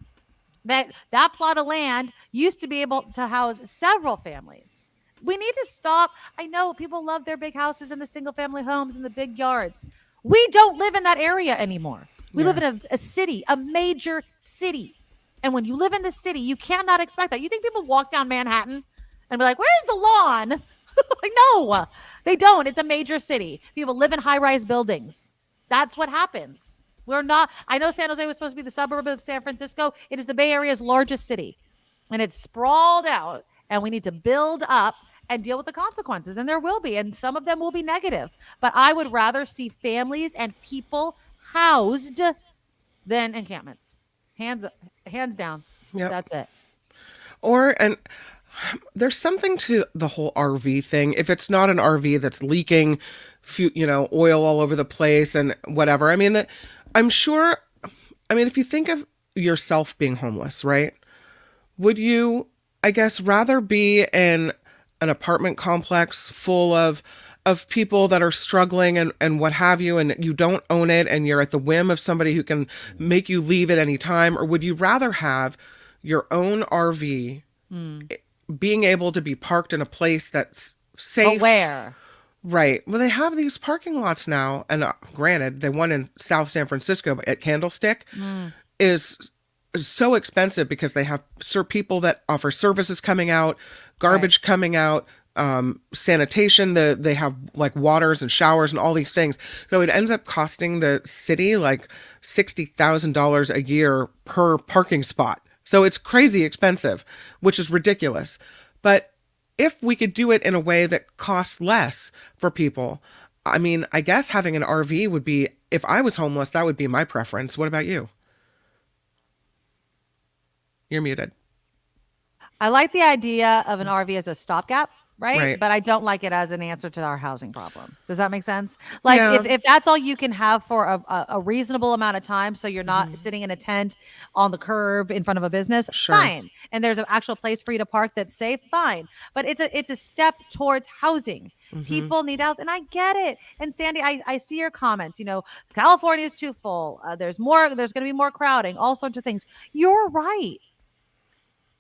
that plot of land used to be able to house several families. We need to stop. I know people love their big houses and the single family homes and the big yards. We don't live in that area anymore. We live in a city, a major city. And when you live in the city, you cannot expect that. You think people walk down Manhattan and be like, where's the lawn? Like, no, they don't. It's a major city. People live in high-rise buildings. That's what happens. We're not, I know San Jose was supposed to be the suburb of San Francisco. It is the Bay Area's largest city. And it's sprawled out. And we need to build up and deal with the consequences. And there will be. And some of them will be negative. But I would rather see families and people housed than encampments. Hands down. Yep. That's it. And there's something to the whole RV thing. If it's not an RV that's leaking, oil all over the place and whatever. I mean, I'm sure. I mean, if you think of yourself being homeless, right? Would you, I guess, rather be in an apartment complex full of people that are struggling and what have you, and you don't own it and you're at the whim of somebody who can make you leave at any time? Or would you rather have your own RV being able to be parked in a place that's safe? But where? Right. Well, they have these parking lots now. And granted, the one in South San Francisco at Candlestick is so expensive because they have people that offer services coming out, garbage coming out, sanitation. They have like waters and showers and all these things. So it ends up costing the city like $60,000 a year per parking spot. So it's crazy expensive, which is ridiculous. But if we could do it in a way that costs less for people, I mean, I guess having an RV would be, if I was homeless, that would be my preference. What about you? You're muted. I like the idea of an RV as a stopgap, right? But I don't like it as an answer to our housing problem. Does that make sense? Like, if that's all you can have for a reasonable amount of time, so you're not sitting in a tent on the curb in front of a business, fine. And there's an actual place for you to park that's safe, fine. But it's a step towards housing. People need house, and I get it. And Sandy, I see your comments. California is too full. There's going to be more crowding, all sorts of things. You're right.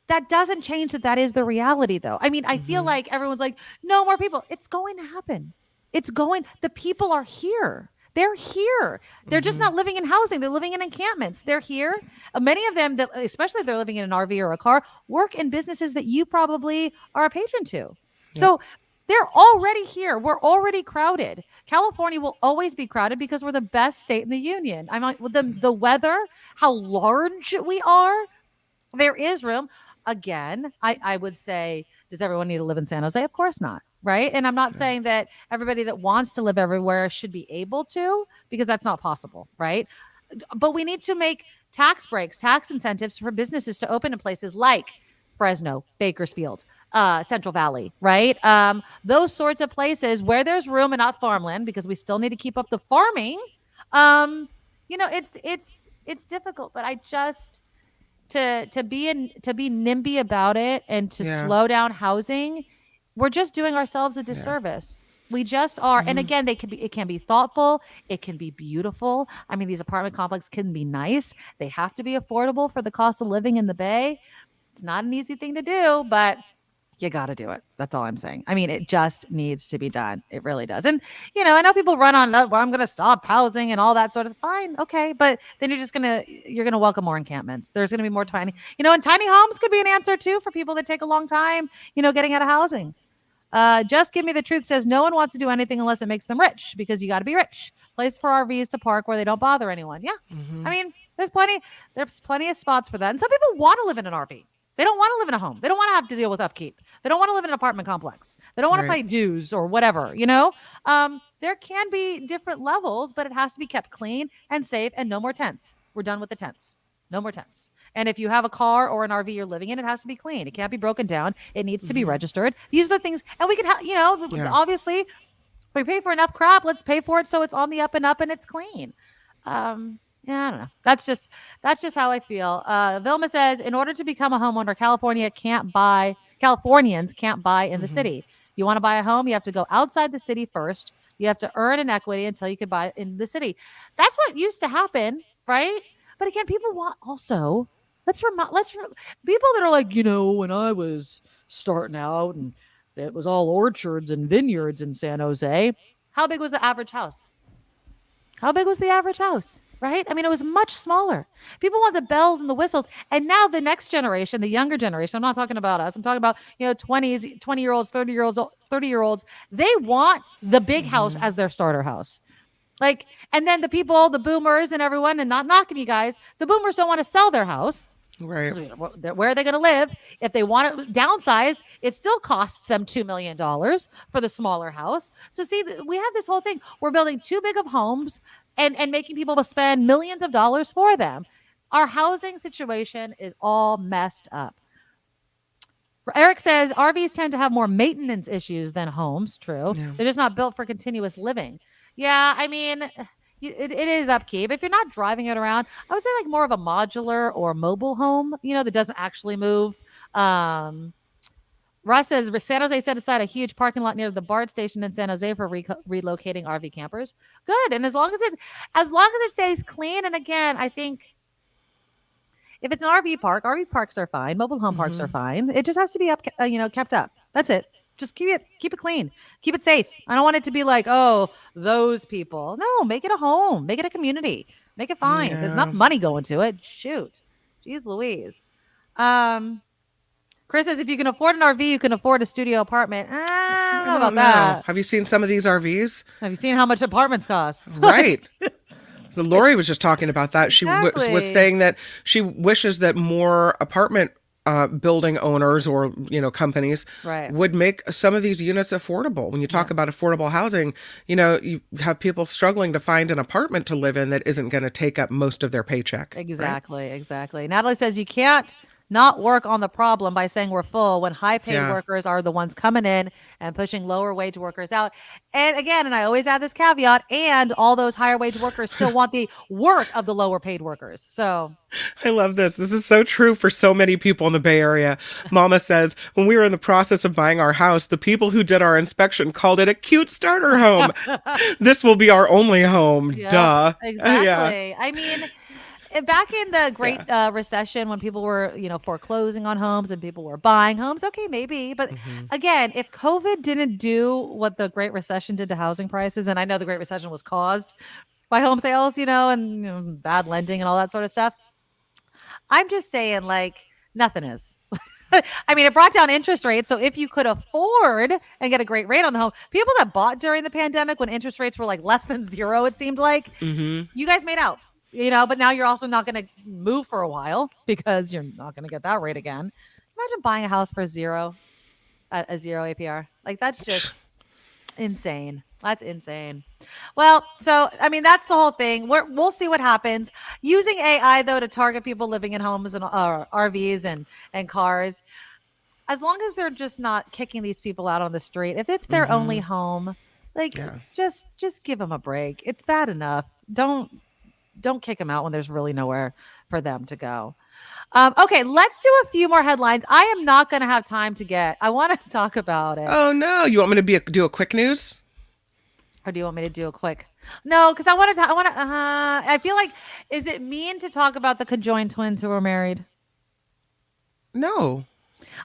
That doesn't change that is the reality, though. I mean, I feel like everyone's like, no more people. It's going to happen. The people are here. They're here. They're just not living in housing. They're living in encampments. They're here. Many of them, especially if they're living in an RV or a car, work in businesses that you probably are a patron to. Yep. So they're already here. We're already crowded. California will always be crowded because we're the best state in the union. I mean, the weather, how large we are, there is room. Again, I would say, does everyone need to live in San Jose? Of course not, right? And I'm not saying that everybody that wants to live everywhere should be able to, because that's not possible, right? But we need to make tax breaks, tax incentives for businesses to open in places like Fresno, Bakersfield, Central Valley, right? Those sorts of places where there's room and not farmland, because we still need to keep up the farming. It's difficult, but to be NIMBY about it and to slow down housing, we're just doing ourselves a disservice. We just are. And again, it can be thoughtful, it can be beautiful. I mean, these apartment complexes can be nice. They have to be affordable for the cost of living in the Bay. It's not an easy thing to do, but you got to do it. That's all I'm saying. I mean, it just needs to be done. It really does. And, I know people run on, well, I'm going to stop housing and all that sort of fine. Okay. But then you're going to welcome more encampments. There's going to be more tiny, and tiny homes could be an answer too for people that take a long time, getting out of housing. Just Give Me the Truth says no one wants to do anything unless it makes them rich because you got to be rich. Place for RVs to park where they don't bother anyone. Yeah. I mean, there's plenty of spots for that. And some people want to live in an RV. They don't want to live in a home. They don't want to have to deal with upkeep. They don't want to live in an apartment complex. They don't want to pay dues or whatever, there can be different levels, but it has to be kept clean and safe and no more tents. We're done with the tents. No more tents. And if you have a car or an RV you're living in, it has to be clean. It can't be broken down. It needs to be registered. These are the things, and we can obviously we pay for enough crap. Let's pay for it so it's on the up and up and it's clean. I don't know. That's just how I feel. Vilma says, in order to become a homeowner, Californians can't buy in the city. You want to buy a home, you have to go outside the city first. You have to earn an equity until you could buy in the city. That's what used to happen, right? But again, people want also. People that are like, when I was starting out and it was all orchards and vineyards in San Jose. How big was the average house? Right? I mean, it was much smaller. People want the bells and the whistles. And now the next generation, the younger generation, I'm not talking about us. I'm talking about, 20-year-olds, 30-year-olds. They want the big house as their starter house. And then the boomers and everyone, and not knocking you guys, the boomers don't want to sell their house. Right. Where are they going to live? If they want to downsize, it still costs them $2 million for the smaller house. So see, we have this whole thing. We're building too big of homes and making people spend millions of dollars for them. Our housing situation is all messed up. Eric says RVs tend to have more maintenance issues than homes. True. Yeah. They're just not built for continuous living. Yeah, I mean, it is upkeep. If you're not driving it around, I would say more of a modular or mobile home, that doesn't actually move. Russ says San Jose set aside a huge parking lot near the BART station in San Jose for relocating RV campers. Good. And as long as it stays clean. And again, I think if it's an RV parks are fine. Mobile home parks are fine. It just has to be kept up. That's it. Just keep it clean. Keep it safe. I don't want it to be like, oh, those people. No, make it a home. Make it a community. Make it fine. Yeah. There's enough money going to it. Shoot. Jeez Louise. Chris says, if you can afford an RV, you can afford a studio apartment. I don't know about that. Have you seen some of these RVs? Have you seen how much apartments cost? Right. So Lori was just talking about that. She was saying that she wishes that more apartment building owners or companies would make some of these units affordable. When you talk about affordable housing, you have people struggling to find an apartment to live in that isn't going to take up most of their paycheck. Exactly. Natalie says you can't not work on the problem by saying we're full when high-paid workers are the ones coming in and pushing lower-wage workers out. And again, and I always add this caveat, and all those higher-wage workers still want the work of the lower-paid workers. So I love this. This is so true for so many people in the Bay Area. Mama says, when we were in the process of buying our house, the people who did our inspection called it a cute starter home. This will be our only home. Duh. Exactly. I mean, back in the Great Recession, when people were, foreclosing on homes and people were buying homes, okay, maybe. But again, if COVID didn't do what the Great Recession did to housing prices, and I know the Great Recession was caused by home sales, and bad lending and all that sort of stuff, I'm just saying, nothing is. I mean, it brought down interest rates. So if you could afford and get a great rate on the home, people that bought during the pandemic when interest rates were less than zero, it seemed like, you guys made out. But now you're also not going to move for a while because you're not going to get that rate again. Imagine buying a house for a zero APR. That's just insane. That's insane. Well, so, I mean, that's the whole thing. We'll see what happens. Using AI, though, to target people living in homes and RVs and cars, as long as they're just not kicking these people out on the street, if it's their only home, just give them a break. It's bad enough. Don't kick them out when there's really nowhere for them to go. Okay, let's do a few more headlines. I am not going to have time to get. I want to talk about it. Oh no, you want me to do a quick news? Or do you want me to do a quick? No, because I want to. I feel like, is it mean to talk about the conjoined twins who were married? No.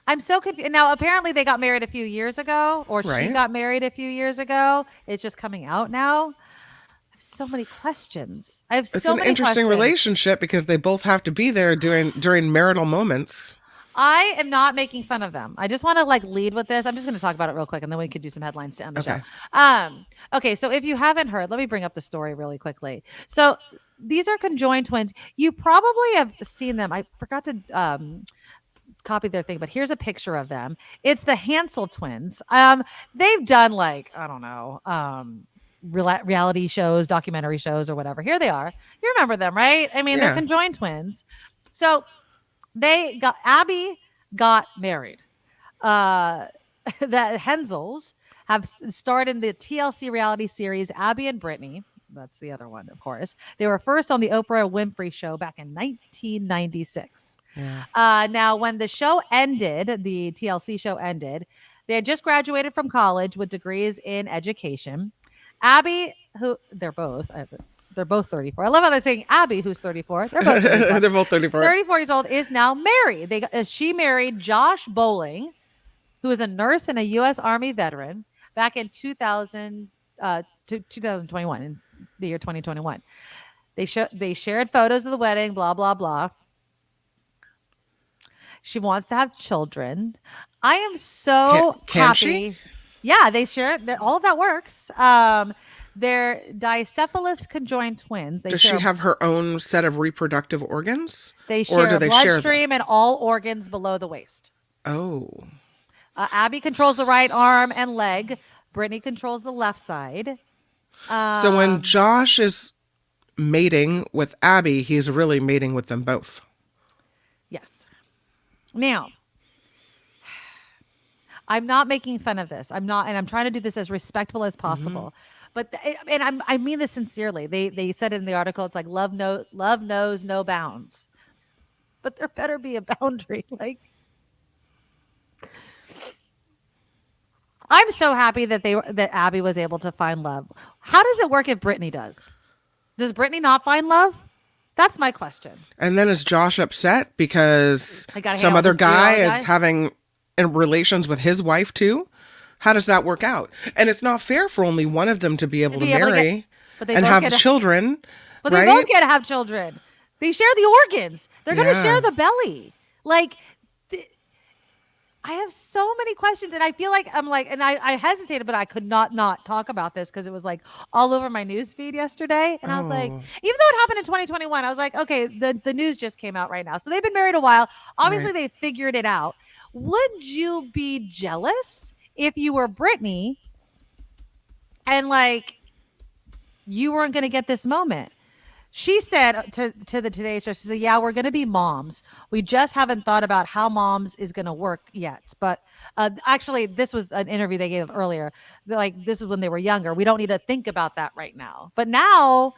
I'm so confused. Now, apparently they got married a few years ago, or she got married a few years ago. It's just coming out now. I have so many questions. It's an interesting relationship because they both have to be there during marital moments. I am not making fun of them. I just want to lead with this. I'm just going to talk about it real quick, and then we could do some headlines to end the show. Okay. So if you haven't heard, let me bring up the story really quickly. So these are conjoined twins. You probably have seen them. I forgot to copy their thing, but here's a picture of them. It's the Hansel twins. They've done I don't know, reality shows, documentary shows, or whatever. Here they are. You remember them, right? I mean, they're conjoined twins. So Abby got married. The Hensels have starred in the TLC reality series Abby and Brittany. That's the other one, of course. They were first on the Oprah Winfrey Show back in 1996. Yeah. Now, when the show ended, the TLC show ended, they had just graduated from college with degrees in education. Abby, who they're both 34. I love how they're saying Abby, who's 34. They're both 34. They're both 34. 34 years old, is now married. She married Josh Bowling, who is a nurse and a U.S. Army veteran, back in 2021, in the year 2021. They shared photos of the wedding, blah, blah, blah. She wants to have children. I am so can happy. She? Yeah, they share that. All of that works. They're dicephalous conjoined twins. Does she have her own set of reproductive organs? They share a bloodstream and all organs below the waist. Oh. Abby controls the right arm and leg. Brittany controls the left side. So when Josh is mating with Abby, he's really mating with them both. Yes. Now, I'm not making fun of this. I'm not, and I'm trying to do this as respectful as possible. But I mean this sincerely. They said in the article, it's like love knows no bounds. But there better be a boundary. I'm so happy that Abby was able to find love. How does it work if Brittany does? Does Brittany not find love? That's my question. And then is Josh upset because some other guy is having relations with his wife too? How does that work out? And it's not fair for only one of them to be able to marry and have children. But they both get to have children. They share the organs. They're going to share the belly. I have so many questions, and I feel like I hesitated, but I could not talk about this because it was all over my news feed yesterday. And I was like, even though it happened in 2021, I was like, okay, the news just came out right now. So they've been married a while. Obviously, they figured it out. Would you be jealous if you were Brittany and you weren't going to get this moment? She said to the Today Show, she said, yeah, we're going to be moms. We just haven't thought about how moms is going to work yet. But actually, this was an interview they gave earlier. This is when they were younger. We don't need to think about that right now. But now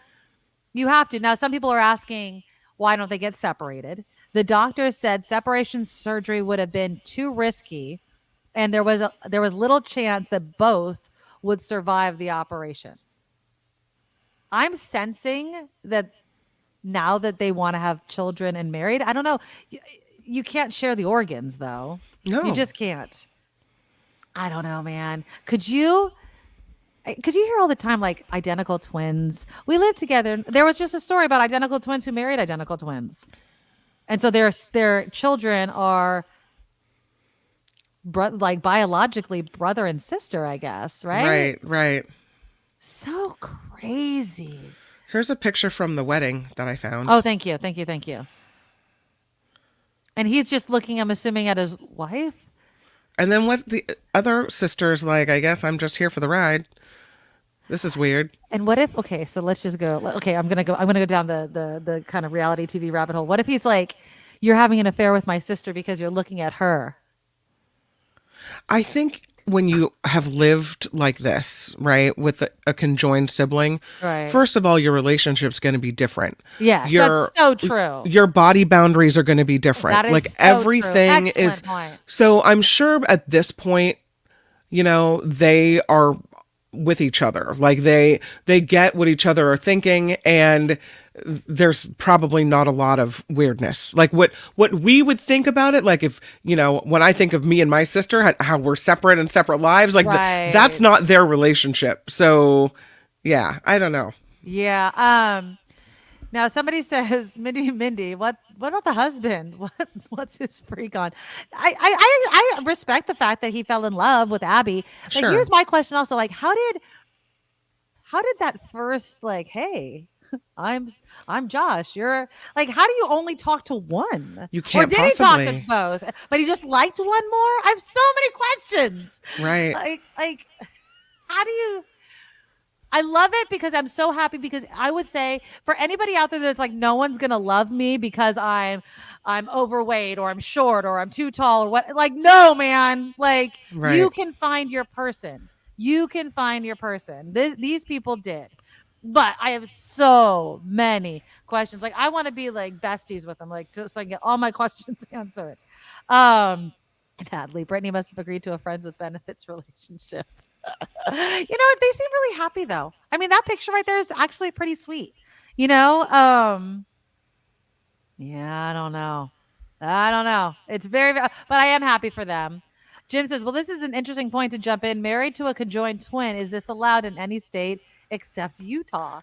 you have to. Now, some people are asking, why don't they get separated? The doctor said separation surgery would have been too risky. And there was little chance that both would survive the operation. I'm sensing that now that they want to have children and married. I don't know. You can't share the organs, though. No. You just can't. I don't know, man. Could you? Because you hear all the time, identical twins. We live together. There was just a story about identical twins who married identical twins. And so their children are biologically brother and sister, I guess, right? Right. So crazy. Here's a picture from the wedding that I found. Oh, thank you. And he's just looking, I'm assuming, at his wife. And then what's the other sister's like? I guess I'm just here for the ride. This is weird. And what if? Okay, so let's just go. Okay, I'm gonna go down the kind of reality TV rabbit hole. What if he's like, you're having an affair with my sister because you're looking at her? I think when you have lived like this, right, with a conjoined sibling, Right. first of all, your relationship's going to be different. Yes, that's so true. Your body boundaries are going to be different. That is like so everything true. is. Excellent point. So I'm sure at this point, they are with each other. Like they get what each other are thinking, and there's probably not a lot of weirdness. Like what we would think about it, like if, when I think of me and my sister, how we're separate and separate lives, like Right. that's not their relationship. So yeah, I don't know. Yeah. Now somebody says, Mindy, what about the husband? What's his freak on? I respect the fact that he fell in love with Abby. But Sure. here's my question also, like, how did that first, like, hey, I'm Josh, you're like, how do you only talk to one? You can't Or did he talk possibly. to both? But he just liked one more? I have so many questions. Right. Like how do you I love it because I'm so happy, because I would say for anybody out there that's like, no one's gonna love me because I'm overweight or I'm short or I'm too tall or what, like, no, man, like Right. you can find your person. You can find your person. These people did. But I have so many questions. Like, I want to be like besties with them, like, just so I can get all my questions answered. Natalie, Brittany must have agreed to a friends with benefits relationship. You know what? They seem really happy though. I mean, that picture right there is actually pretty sweet. Yeah, I don't know. It's but I am happy for them. Jim says, well, this is an interesting point to jump in. Married to a conjoined twin, is this allowed in any state except Utah?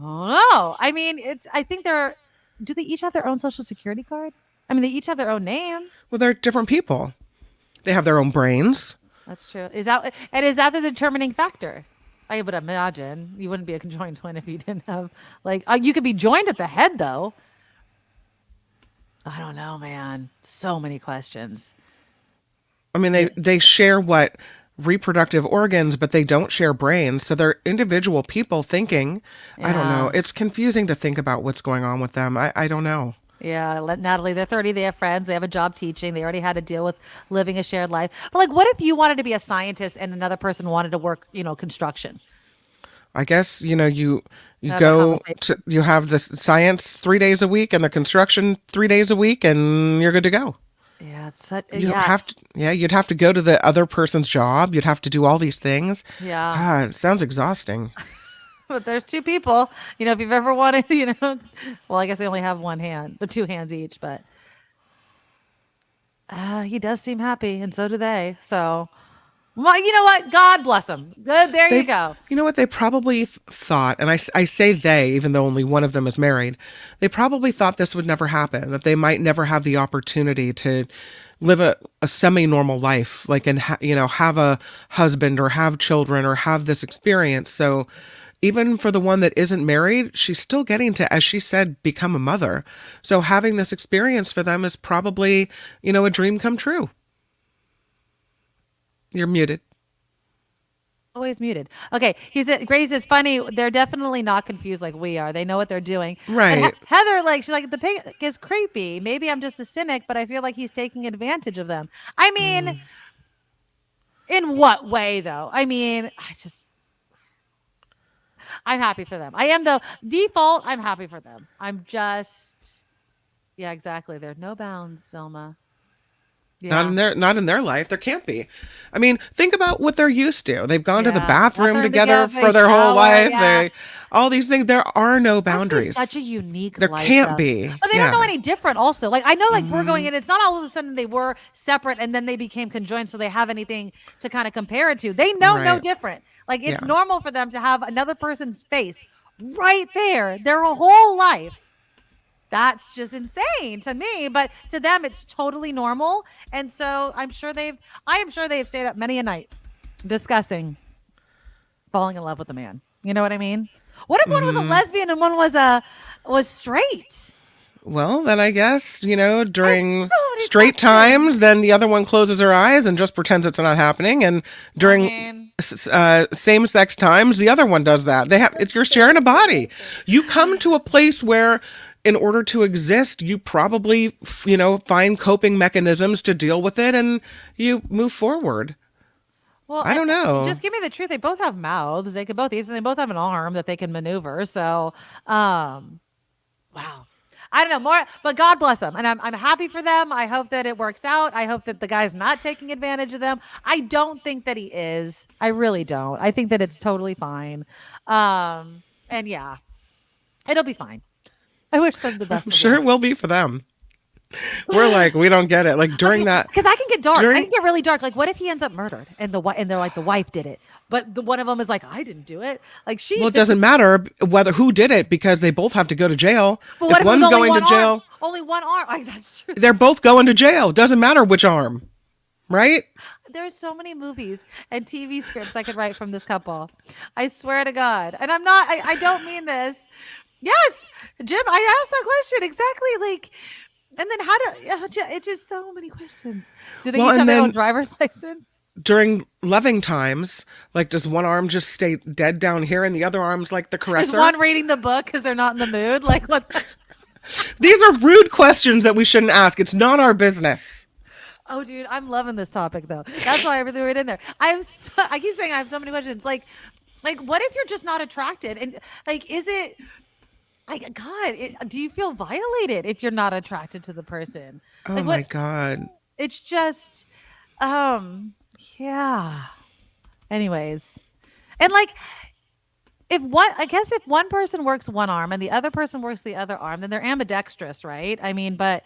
Oh no. I mean, I think do they each have their own social security card? I mean, they each have their own name. Well, they're different people. They have their own brains. That's true. Is that the determining factor? I would imagine you wouldn't be a conjoined twin if you didn't have, like, you could be joined at the head though. I don't know, man. So many questions. I mean, they share what reproductive organs, but they don't share brains. So they're individual people thinking. I don't know. It's confusing to think about what's going on with them. I don't know. Yeah, Natalie, they're 30, they have friends, they have a job teaching, they already had to deal with living a shared life. But like, what if you wanted to be a scientist and another person wanted to work, construction? I guess, you Have a go conversation. you have the science 3 days a week and the construction 3 days a week, and you're good to go. Yeah, it's such, You'd have to go to the other person's job. You'd have to do all these things. Yeah. God, it sounds exhausting. But there's two people, if you've ever wanted, well, I guess they only have one hand, but two hands each, but he does seem happy, and so do they. So, well, you know what? God bless them. Good. There you go. You know what? They probably thought, and I say they, even though only one of them is married, they probably thought this would never happen, that they might never have the opportunity to live a semi-normal life, like, and have a husband or have children or have this experience. So even for the one that isn't married, she's still getting to, as she said, become a mother. So having this experience for them is probably, a dream come true. You're muted. Always muted. Okay. Grace is funny. They're definitely not confused like we are. They know what they're doing. Right. And Heather, like, she's like, the pig is creepy. Maybe I'm just a cynic, but I feel like he's taking advantage of them. I mean, in what way though? I mean, I'm happy for them. I am though. Default, I'm happy for them. I'm just, yeah, exactly. There's no bounds, Vilma. Yeah. Not in their life. There can't be. I mean, think about what they're used to. They've gone to the bathroom together for their whole life. All these things. There are no boundaries. Must be such a unique There life, can't though. be. But they don't know any different also. Like, I know, like, we're going in, it's not all of a sudden they were separate and then they became conjoined, so they have anything to kind of compare it to. They know no Right. different. Like, it's normal for them to have another person's face right there their whole life. That's just insane to me, but to them it's totally normal. And so I am sure they've stayed up many a night discussing falling in love with a man. You know what I mean? What if one was a lesbian and one was straight? Well, then I guess, during so many straight questions. times, then the other one closes her eyes and just pretends it's not happening. And during same-sex times, the other one does that. You're sharing a body. You come to a place where, in order to exist, you probably, find coping mechanisms to deal with it, and you move forward. Well, I don't know. Just give me the truth. They both have mouths. They could both eat. They both have an arm that they can maneuver. So, wow. I don't know more, but God bless them. And I'm happy for them. I hope that it works out. I hope that the guy's not taking advantage of them. I don't think that he is. I really don't. I think that it's totally fine. And yeah, it'll be fine. I wish them the best. I'm sure it will be for them. We're like, we don't get it. Like during that, because I can get dark. I can get really dark. Like, what if he ends up murdered and they're like the wife did it, but the one of them is like, I didn't do it. Like she. Well, it doesn't matter who did it because they both have to go to jail. But what if one's going to jail, arm? Only one arm. Like, that's true. They're both going to jail. Doesn't matter which arm, right? There's so many movies and TV scripts I could write from this couple. I swear to God. And I'm not. I don't mean this. Yes, Jim. I asked that question exactly. Like. And then it's just so many questions. Do they each have their own driver's license? During loving times, like does one arm just stay dead down here and the other arm's like the caresser? Is one reading the book because they're not in the mood? Like what? These are rude questions that we shouldn't ask. It's not our business. Oh, dude, I'm loving this topic though. That's why I really threw it in there. I keep saying I have so many questions. Like what if you're just not attracted? And like, is it... Like, God, do you feel violated if you're not attracted to the person? Oh like, my God. It's just, yeah. Anyways. And like, if one person works one arm and the other person works the other arm, then they're ambidextrous, right? I mean, but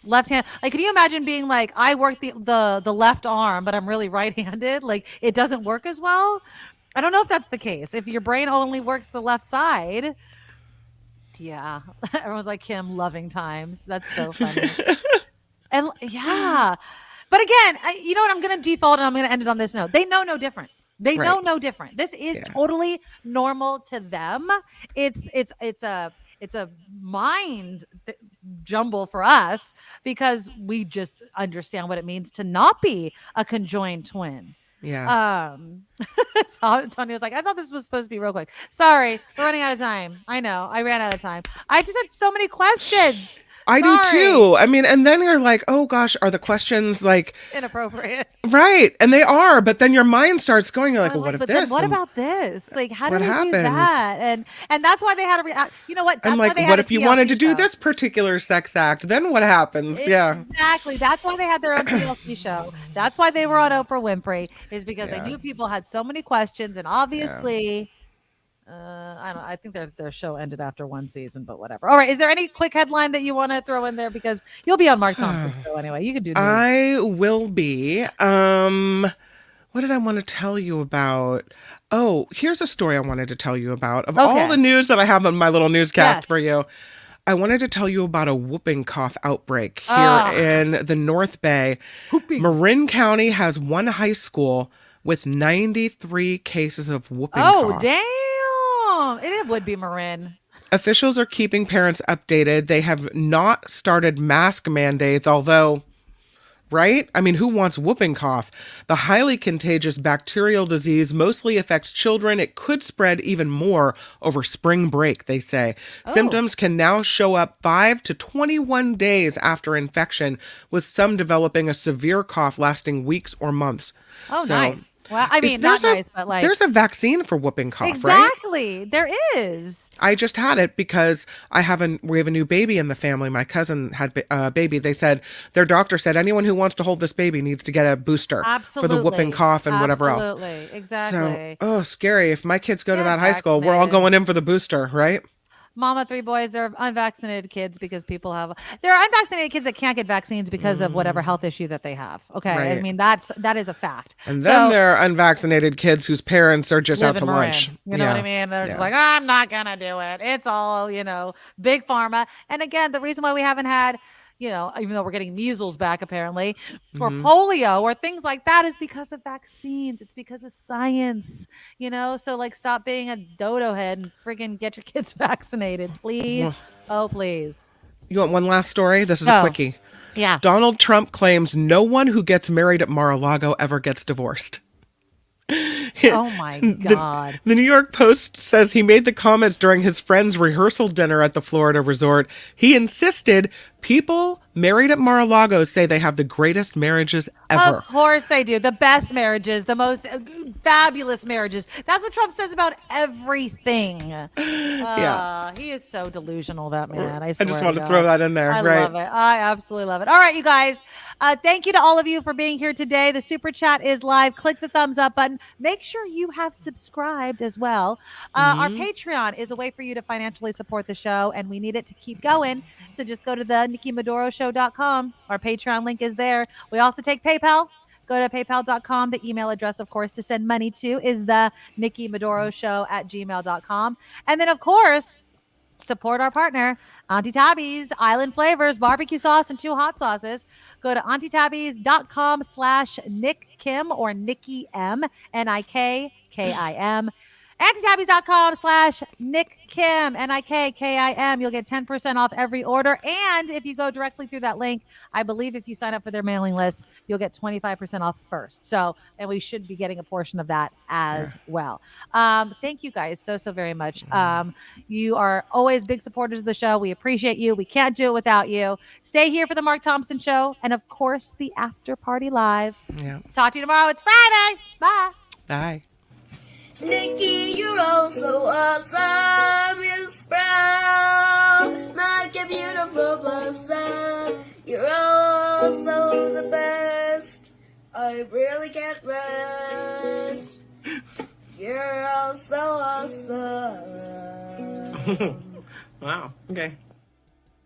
left hand, like, can you imagine being like, I work the left arm, but I'm really right-handed? Like, it doesn't work as well. I don't know if that's the case. If your brain only works the left side. Yeah. Everyone's like, Kim, loving times. That's so funny. And yeah. But again, you know what? I'm going to default and I'm going to end it on this note. They know no different. They know no different. This is totally normal to them. It's a mind jumble for us because we just understand what it means to not be a conjoined twin. Yeah. Tony was like, I thought this was supposed to be real quick. Sorry, we're running out of time. I know, I ran out of time. I just had so many questions. I do too. I mean, and then you're like, oh gosh, are the questions like inappropriate? Right. And they are, but then your mind starts going, you're like, well, what if this? What about this? Like, how do they happens? do that? And that's why they had to you know what? That's I'm like, why they what had if a you TLC wanted to do show. this particular sex act? Then what happens? Yeah. Exactly. That's why they had their own TLC show. That's why they were on Oprah Winfrey, is because they knew people had so many questions, and obviously I think their show ended after one season, but whatever. All right. Is there any quick headline that you want to throw in there? Because you'll be on Mark Thompson's show anyway. You can do news. I will be. What did I want to tell you about? Oh, here's a story I wanted to tell you about. Of all the news that I have on my little newscast for you, I wanted to tell you about a whooping cough outbreak here in the North Bay. Marin County has one high school with 93 cases of whooping cough. Oh, damn. It would be Marin. Officials are keeping parents updated. They have not started mask mandates, although, right? I mean, who wants whooping cough? The highly contagious bacterial disease mostly affects children. It could spread even more over spring break, they say. Symptoms can now show up 5 to 21 days after infection, with some developing a severe cough lasting weeks or months. Oh, nice. Well, I mean, not nice, but like... There's a vaccine for whooping cough, exactly. right? There is. I just had it because we have a new baby in the family. My cousin had a baby. They said, their doctor said, anyone who wants to hold this baby needs to get a booster for the whooping cough and whatever else. Absolutely. Exactly. So, scary. If my kids go to that high school, we're all going in for the booster, right? Mama, 3 boys, they're unvaccinated kids because there are unvaccinated kids that can't get vaccines because of whatever health issue that they have. Okay. Right. I mean, that is a fact. And then there are unvaccinated kids whose parents are just out to lunch. You know what I mean? They're just like, I'm not going to do it. It's all, big pharma. And again, the reason why we haven't had, even though we're getting measles back apparently, or polio or things like that, is because of vaccines. It's because of science, so like, stop being a dodo head and friggin' get your kids vaccinated, please. Oh, please. You want one last story? This is a quickie. Yeah. Donald Trump claims no one who gets married at Mar-a-Lago ever gets divorced. Oh my God. The New York Post says he made the comments during his friend's rehearsal dinner at the Florida resort. He insisted People married at Mar-a-Lago say they have the greatest marriages ever. Of course they do. The best marriages, the most fabulous marriages. That's what Trump says about everything. Yeah. He is so delusional, that man. I swear just wanted to to throw that in there. I right. love it. I absolutely love it. All right, you guys. Thank you to all of you for being here today. The super chat is live. Click the thumbs up button. Make sure you have subscribed as well. Our Patreon is a way for you to financially support the show, and we need it to keep going. So just go to the NikkiMadoroShow.com. Our Patreon link is there. We also take PayPal. Go to paypal.com. The email address, of course, to send money to is the NikkiMadoroShow@gmail.com. And then, of course, support our partner, Auntie Tabby's Island Flavors, barbecue sauce and 2 hot sauces. Go to auntie.tabby's.com/Nick Kim or Nikki M, NIKKIM. AuntieTabby's.com/Nick Kim, NIKKIM. You'll get 10% off every order. And if you go directly through that link, I believe if you sign up for their mailing list, you'll get 25% off first. So, and we should be getting a portion of that as well. Thank you guys so very much. You are always big supporters of the show. We appreciate you. We can't do it without you. Stay here for the Mark Thompson Show. And of course, the after party live. Yeah. Talk to you tomorrow. It's Friday. Bye. Bye. Nikki, you're all so awesome. You're sprout like a beautiful blossom. You're all so the best. I really can't rest. You're all so awesome. Wow. Okay.